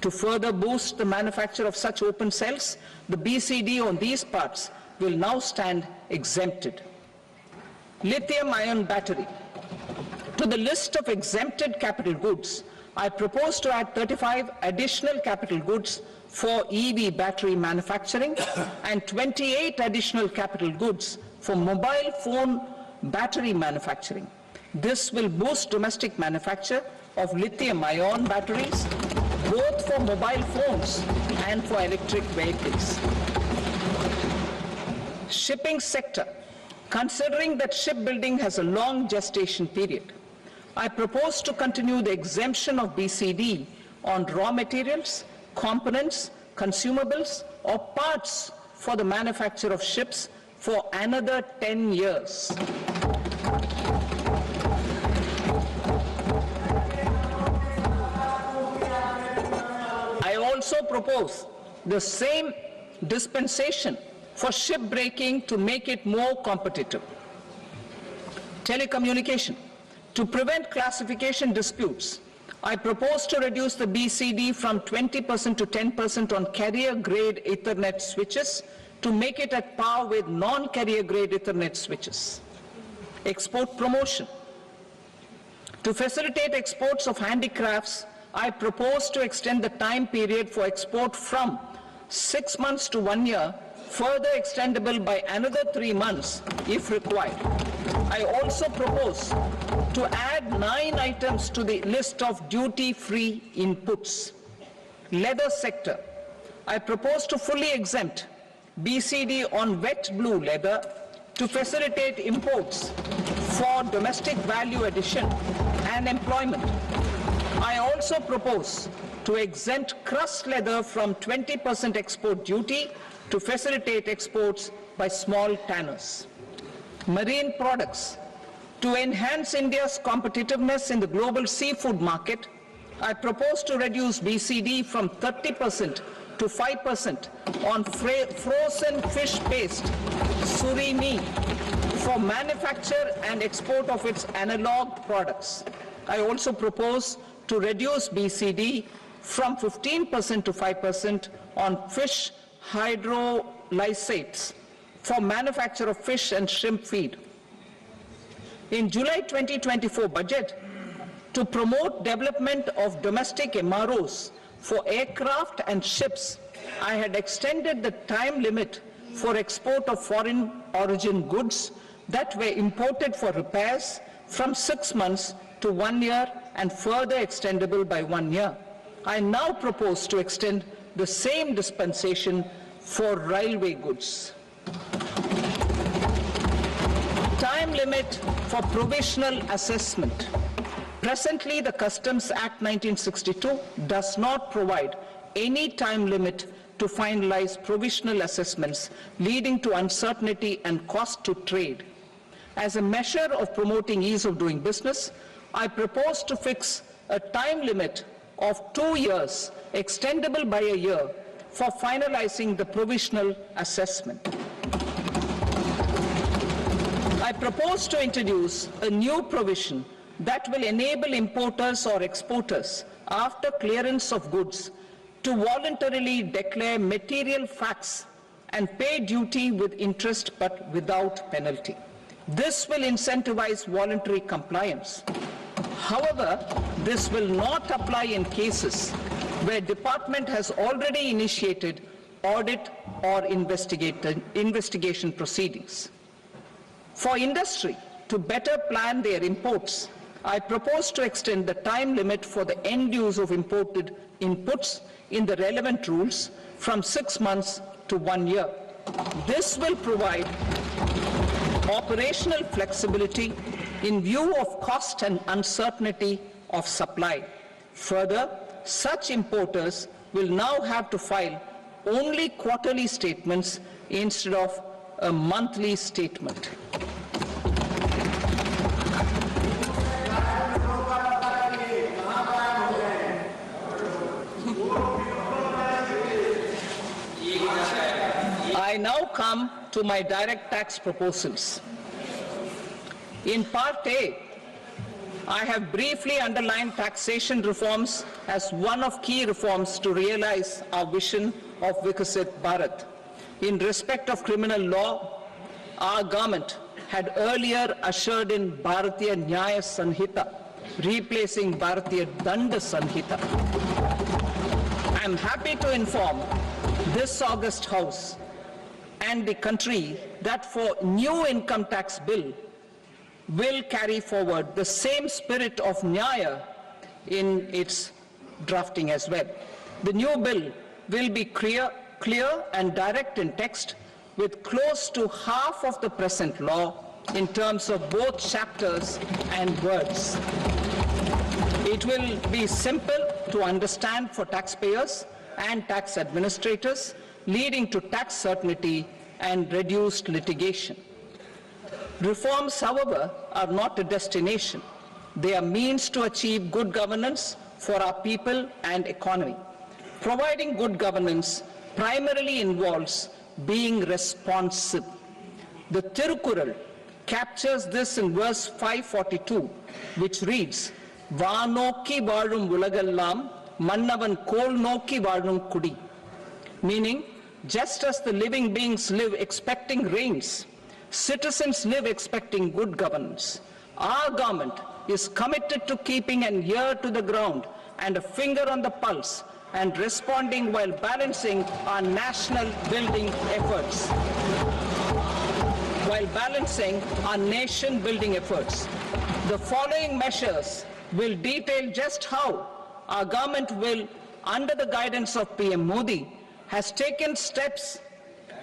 To further boost the manufacture of such open cells, the BCD on these parts will now stand exempted. Lithium-ion battery. To the list of exempted capital goods, I propose to add 35 additional capital goods for EV battery manufacturing and 28 additional capital goods for mobile phone battery manufacturing. This will boost domestic manufacture of lithium-ion batteries, both for mobile phones and for electric vehicles. Shipping sector. Considering that shipbuilding has a long gestation period, I propose to continue the exemption of BCD on raw materials, components, consumables, or parts for the manufacture of ships for another 10 years. I also propose the same dispensation for shipbreaking to make it more competitive. Telecommunication. To prevent classification disputes, I propose to reduce the BCD from 20% to 10% on carrier-grade Ethernet switches to make it at par with non-carrier-grade Ethernet switches. Export promotion. To facilitate exports of handicrafts, I propose to extend the time period for export from 6 months to 1 year, further extendable by another 3 months if required. I also propose to add 9 items to the list of duty-free inputs. Leather sector. I propose to fully exempt BCD on wet blue leather to facilitate imports for domestic value addition and employment. I also propose to exempt crust leather from 20% export duty to facilitate exports by small tanners. Marine products. To enhance India's competitiveness in the global seafood market, I propose to reduce BCD from 30% to 5% on frozen fish paste, surimi, for manufacture and export of its analog products. I also propose to reduce BCD from 15% to 5% on fish hydrolysates for manufacture of fish and shrimp feed. In July 2024 budget, to promote development of domestic MROs for aircraft and ships, I had extended the time limit for export of foreign origin goods that were imported for repairs from 6 months to 1 year and further extendable by 1 year. I now propose to extend the same dispensation for railway goods. Time limit for provisional assessment. Presently, the Customs Act 1962 does not provide any time limit to finalize provisional assessments, leading to uncertainty and cost to trade. As a measure of promoting ease of doing business, I propose to fix a time limit of 2 years, extendable by a year, for finalizing the provisional assessment. I propose to introduce a new provision that will enable importers or exporters, after clearance of goods, to voluntarily declare material facts and pay duty with interest but without penalty. This will incentivize voluntary compliance. However, this will not apply in cases where department has already initiated audit or investigation proceedings. For industry to better plan their imports, I propose to extend the time limit for the end use of imported inputs in the relevant rules from 6 months to 1 year. This will provide operational flexibility in view of cost and uncertainty of supply. Further, such importers will now have to file only quarterly statements instead of a monthly statement. I now come to my direct tax proposals. In Part A, I have briefly underlined taxation reforms as one of key reforms to realize our vision of Vikasit Bharat. In respect of criminal law, our government had earlier ushered in Bharatiya Nyaya Sanhita, replacing Bharatiya Danda Sanhita. I am happy to inform this august House and the country that for new income tax bill will carry forward the same spirit of Nyaya in its drafting as well. The new bill will be clear and direct in text, with close to half of the present law in terms of both chapters and words. It will be simple to understand for taxpayers and tax administrators, leading to tax certainty and reduced litigation. Reforms, however, are not a destination. They are means to achieve good governance for our people and economy. Providing good governance primarily involves being responsive. The Tirukural captures this in verse 542, which reads, "Vaanokki vaazhum ulagallam, mannavan kol nokki vaazhum kudi," meaning, just as the living beings live expecting rains, citizens live expecting good governance. Our government is committed to keeping an ear to the ground and a finger on the pulse and responding while balancing our national building efforts. The following measures will detail just how our government will, under the guidance of PM Modi, has taken steps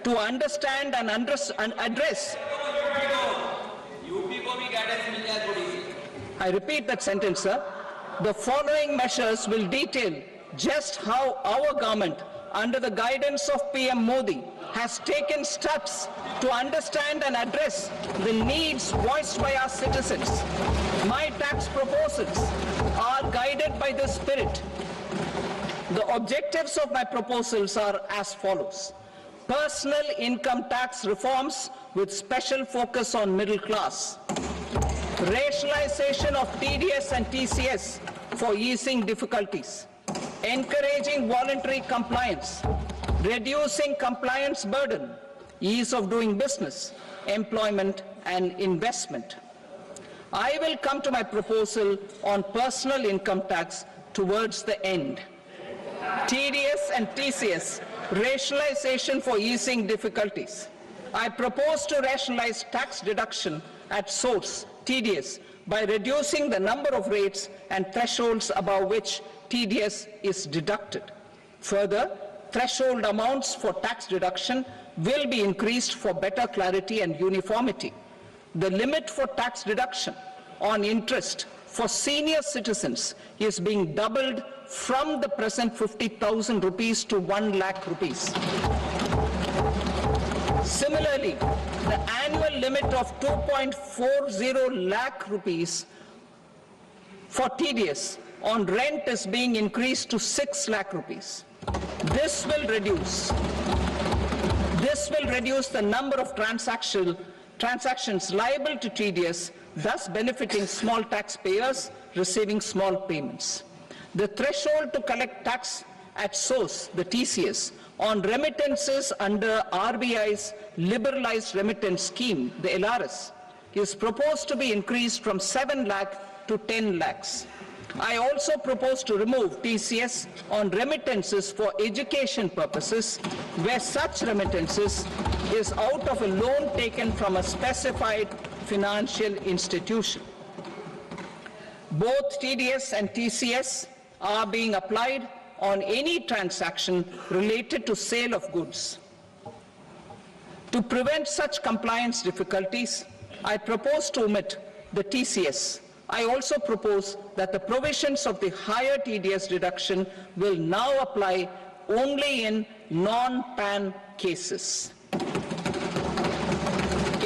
to understand and address. I repeat that sentence, sir. The following measures will detail just how our government, under the guidance of PM Modi, has taken steps to understand and address the needs voiced by our citizens. My tax proposals are guided by this spirit. The objectives of my proposals are as follows. Personal income tax reforms with special focus on middle class. Rationalization of TDS and TCS for easing difficulties. Encouraging voluntary compliance. Reducing compliance burden. Ease of doing business, employment and investment. I will come to my proposal on personal income tax towards the end. TDS and TCS, rationalization for easing difficulties. I propose to rationalize tax deduction at source, TDS, by reducing the number of rates and thresholds above which TDS is deducted. Further, threshold amounts for tax deduction will be increased for better clarity and uniformity. The limit for tax deduction on interest for senior citizens is being doubled from the present 50,000 rupees to 1 lakh rupees. Similarly, the annual limit of 2.40 lakh rupees for TDS on rent is being increased to 6 lakh rupees. This will reduce the number of transactions liable to TDS, thus benefiting small taxpayers receiving small payments. The threshold to collect tax at source, the TCS, on remittances under RBI's liberalized remittance scheme, the LRS, is proposed to be increased from 7 lakh to 10 lakhs. I also propose to remove TCS on remittances for education purposes, where such remittances is out of a loan taken from a specified financial institution. Both TDS and TCS are being applied on any transaction related to sale of goods. To prevent such compliance difficulties, I propose to omit the TCS. I also propose that the provisions of the higher TDS deduction will now apply only in non-PAN cases.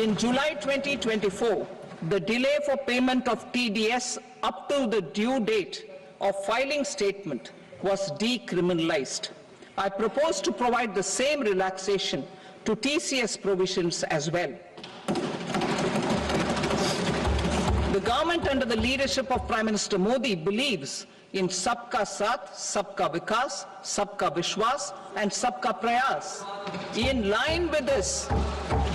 In July 2024, the delay for payment of TDS up to the due date of filing statement was decriminalized. I propose to provide the same relaxation to TCS provisions as well. The government under the leadership of Prime Minister Modi believes in Sabka Saath, Sabka Vikas, Sabka Vishwas and Sabka Prayas. In line with this,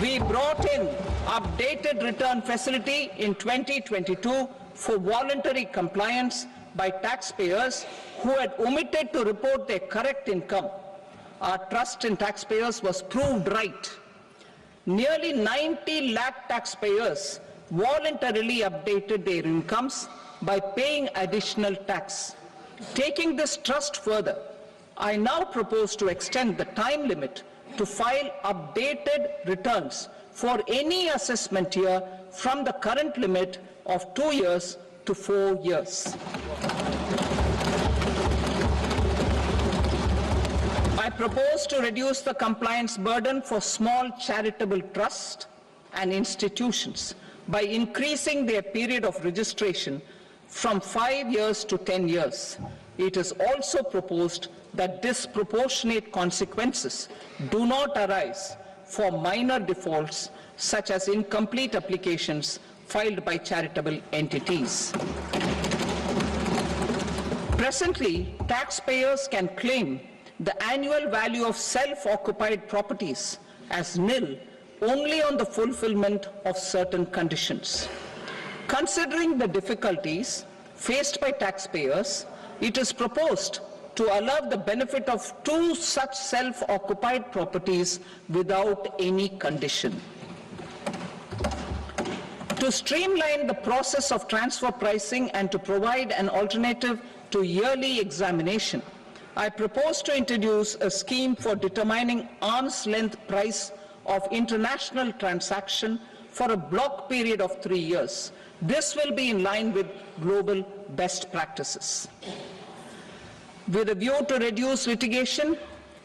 we brought in updated return facility in 2022 for voluntary compliance by taxpayers who had omitted to report their correct income. Our trust in taxpayers was proved right. Nearly 90 lakh taxpayers voluntarily updated their incomes by paying additional tax. Taking this trust further, I now propose to extend the time limit to file updated returns for any assessment year from the current limit of 2 years to 4 years. I propose to reduce the compliance burden for small charitable trusts and institutions by increasing their period of registration from 5 years to 10 years. It is also proposed that disproportionate consequences do not arise for minor defaults such as incomplete applications filed by charitable entities. Presently, taxpayers can claim the annual value of self-occupied properties as nil only on the fulfillment of certain conditions. Considering the difficulties faced by taxpayers, it is proposed to allow the benefit of 2 such self-occupied properties without any condition. To streamline the process of transfer pricing and to provide an alternative to yearly examination, I propose to introduce a scheme for determining arm's length price of international transaction for a block period of 3 years. This will be in line with global best practices. With a view to reduce litigation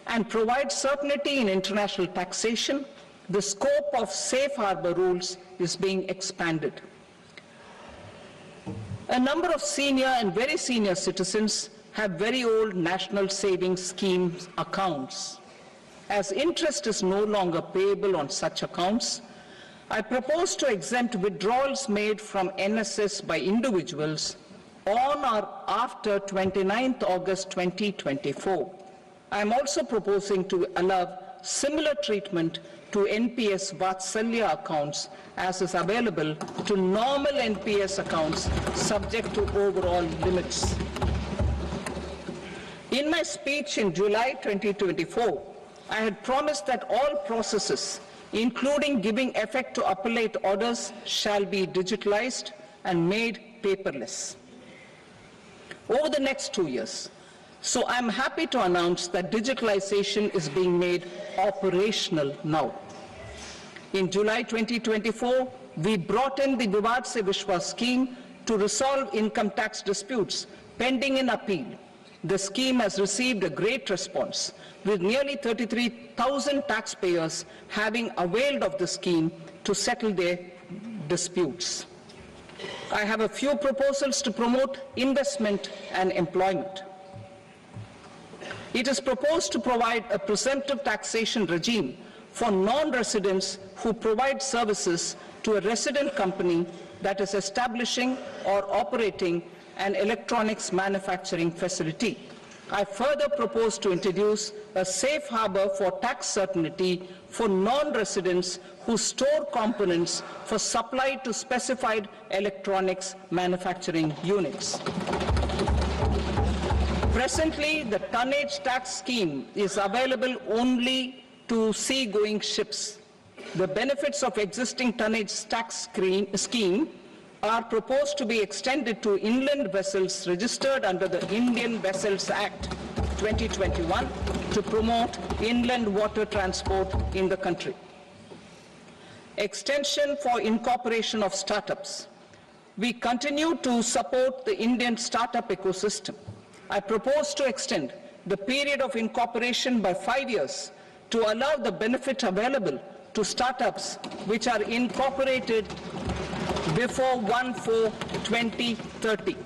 and provide certainty in international taxation, the scope of safe harbor rules is being expanded. A number of senior and very senior citizens have very old national savings schemes accounts. As interest is no longer payable on such accounts, I propose to exempt withdrawals made from NSS by individuals on or after 29th August 2024. I am also proposing to allow similar treatment to NPS Vatsalya accounts as is available to normal NPS accounts subject to overall limits. In my speech in July 2024, I had promised that all processes, including giving effect to appellate orders, shall be digitalized and made paperless over the next 2 years. So I'm happy to announce that digitalization is being made operational now. In July 2024, we brought in the Vivad Se Vishwas scheme to resolve income tax disputes pending in appeal. The scheme has received a great response, with nearly 33,000 taxpayers having availed of the scheme to settle their disputes. I have a few proposals to promote investment and employment. It is proposed to provide a presumptive taxation regime for non-residents who provide services to a resident company that is establishing or operating an electronics manufacturing facility. I further propose to introduce a safe harbor for tax certainty for non-residents who store components for supply to specified electronics manufacturing units. Presently, the tonnage tax scheme is available only to sea-going ships. The benefits of existing tonnage tax scheme are proposed to be extended to inland vessels registered under the Indian Vessels Act 2021 to promote inland water transport in the country. Extension for incorporation of startups. We continue to support the Indian startup ecosystem. I propose to extend the period of incorporation by 5 years to allow the benefit available to startups which are incorporated before 1/4/2030.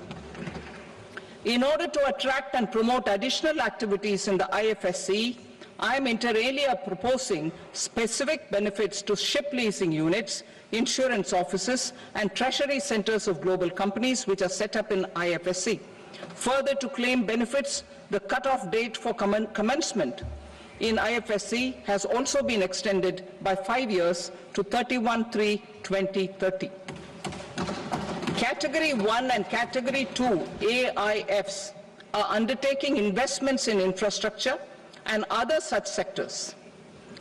In order to attract and promote additional activities in the IFSC, I am inter alia proposing specific benefits to ship leasing units, insurance offices, and treasury centers of global companies which are set up in IFSC. Further, to claim benefits, the cut-off date for commencement in IFSC has also been extended by 5 years to 31/3/2030. Category 1 and Category 2 AIFs are undertaking investments in infrastructure and other such sectors.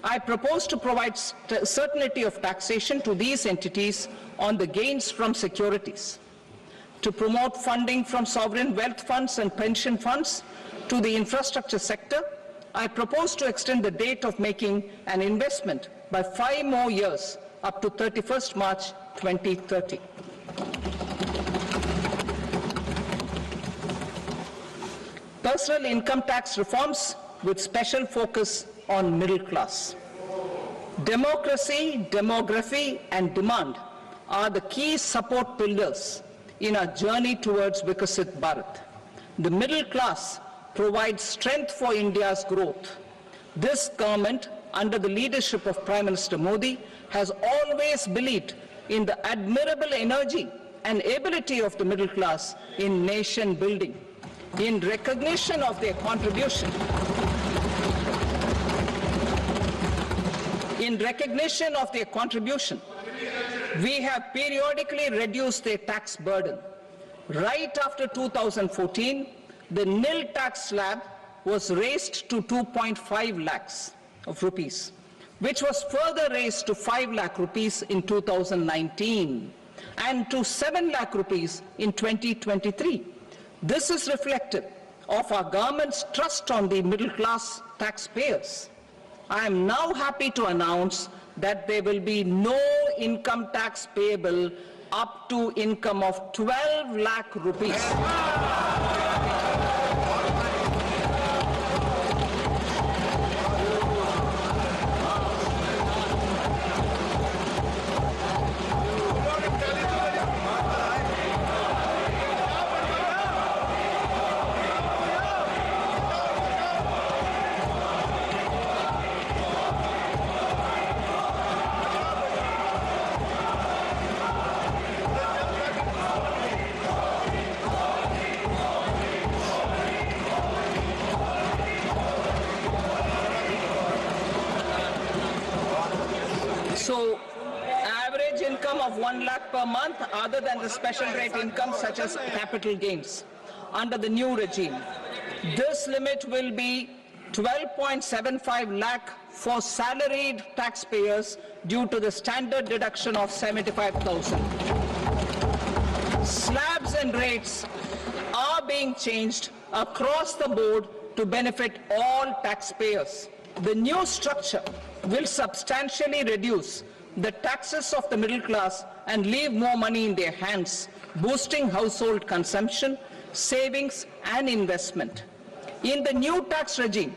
I propose to provide certainty of taxation to these entities on the gains from securities, to promote funding from sovereign wealth funds and pension funds to the infrastructure sector. I propose to extend the date of making an investment by 5 more years up to 31st March 2030. Personal income tax reforms with special focus on middle class. Democracy, demography, and demand are the key support pillars in our journey towards Vikasit Bharat. The middle class provides strength for India's growth. This government, under the leadership of Prime Minister Modi, has always believed in the admirable energy and ability of the middle class in nation building. In recognition of their contribution, we have periodically reduced their tax burden. Right after 2014, the nil tax slab was raised to 2.5 lakhs of rupees, which was further raised to 5 lakh rupees in 2019 and to 7 lakh rupees in 2023. This is reflective of our government's trust on the middle class taxpayers. I am now happy to announce that there will be no income tax payable up to income of 12 lakh rupees. So, average income of 1 lakh per month, other than the special rate income such as capital gains, under the new regime. This limit will be 12.75 lakh for salaried taxpayers due to the standard deduction of 75,000. Slabs and rates are being changed across the board to benefit all taxpayers. The new structure will substantially reduce the taxes of the middle class and leave more money in their hands, boosting household consumption, savings, and investment. In the new tax regime,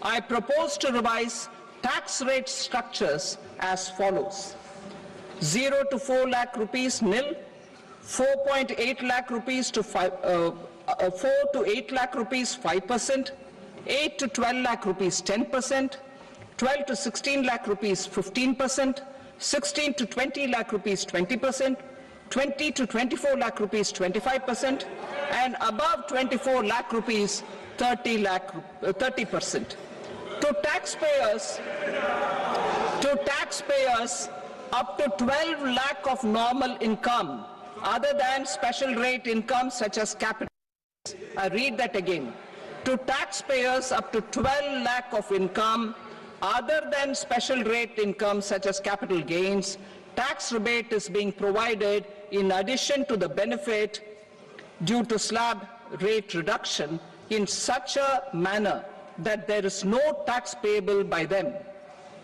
I propose to revise tax rate structures as follows: 0 to 4 lakh rupees nil, 4.8 lakh rupees to 4 to 8 lakh rupees 5%, 8 to 12 lakh rupees 10%, 12 to 16 lakh rupees 15%, 16 to 20 lakh rupees 20%, 20 to 24 lakh rupees 25%, and above 24 lakh rupees 30%. To taxpayers up to 12 lakh of normal income, other than special rate income such as capital. I read that again. To taxpayers up to 12 lakh of income, other than special rate income such as capital gains, tax rebate is being provided in addition to the benefit due to slab rate reduction in such a manner that there is no tax payable by them.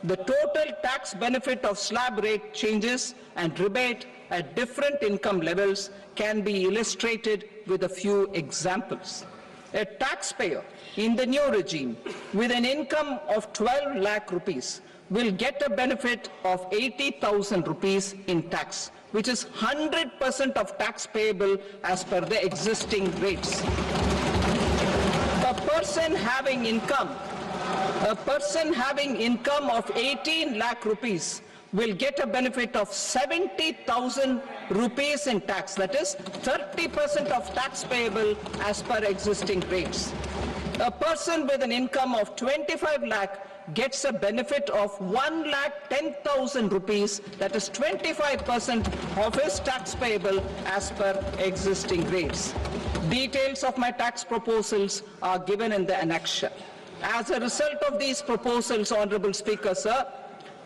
The total tax benefit of slab rate changes and rebate at different income levels can be illustrated with a few examples. A taxpayer in the new regime with an income of 12 lakh rupees will get a benefit of 80,000 rupees in tax, which is 100% of tax payable as per the existing rates. A person having income A person having income of 18 lakh rupees will get a benefit of 70,000 rupees in tax. That is 30% of tax payable as per existing rates. A person with an income of 25 lakh gets a benefit of 1,10,000 rupees, that is 25% of his tax payable as per existing rates. Details of my tax proposals are given in the annexure. As a result of these proposals, Honorable Speaker, sir,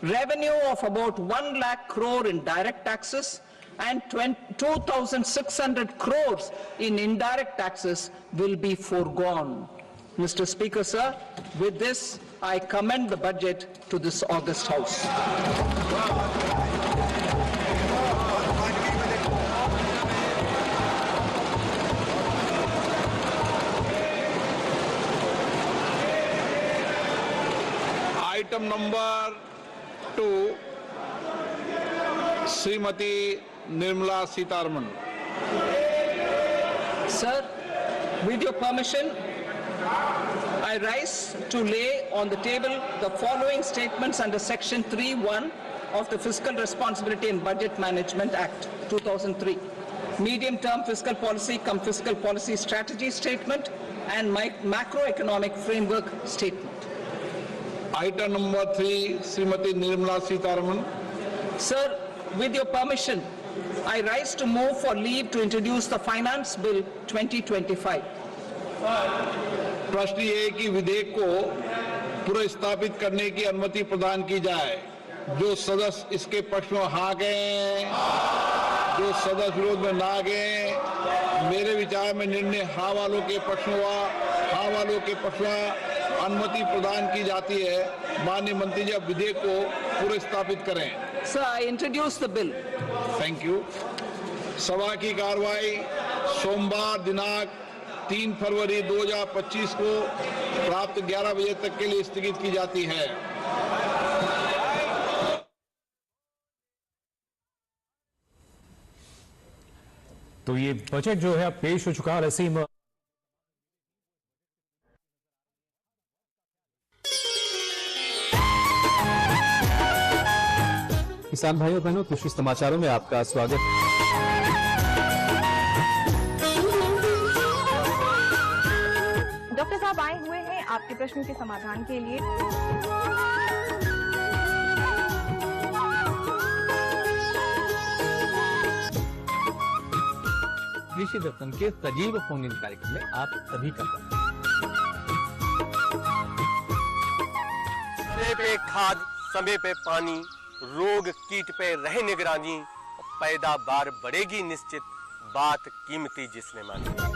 revenue of about 1 lakh crore in direct taxes and 2,600 crores in indirect taxes will be foregone. Mr. Speaker, sir, with this, I commend the budget to this august House. Item number 2, Srimati Nirmala Sitharaman. Sir, with your permission, I rise to lay on the table the following statements under Section 3(1) of the Fiscal Responsibility and Budget Management Act 2003. Medium-term fiscal policy cum fiscal policy strategy statement and macroeconomic framework statement. Item number 3, Srimati Nirmala Sitharaman. Sir, with your permission, I rise to move for leave to introduce the Finance Bill 2025. प्रश्न ये है कि विधेयक को पुनर्स्थापित करने की अनुमति प्रदान की जाए। जो सदस्य इसके पक्ष में हाँ गए, जो सदस्य विरोध में ना गए, मेरे विचार में निर्णय हाँ वालों के पक्ष में हुआ। हाँ वालों के पक्ष में अनुमति प्रदान की जाती है। माननीय मंत्री जी अब विधेयक को पुनर्स्थापित करें। Sir, I introduce the bill. Thank you. सभा की कार्रवाई सोमवार दिनांक 3 फरवरी 2025 को प्राप्त 11 बजे तक के लिए स्थगित की जाती है। तो ये बजट जो है पेश हो चुका है। रसीम किसान भाइयों बहनों, कृषि समाचारों में आपका स्वागत। डॉक्टर साहब आए हुए हैं आपके प्रश्नों के समाधान के लिए। कृषि दर्पण के सजीव फोन इन कार्यक्रम में आप सभी का समय पे खाद, समय पे पानी, रोग कीट पे रहे निगरानी, पैदावार बढ़ेगी निश्चित, बात कीमती जिसने मानी।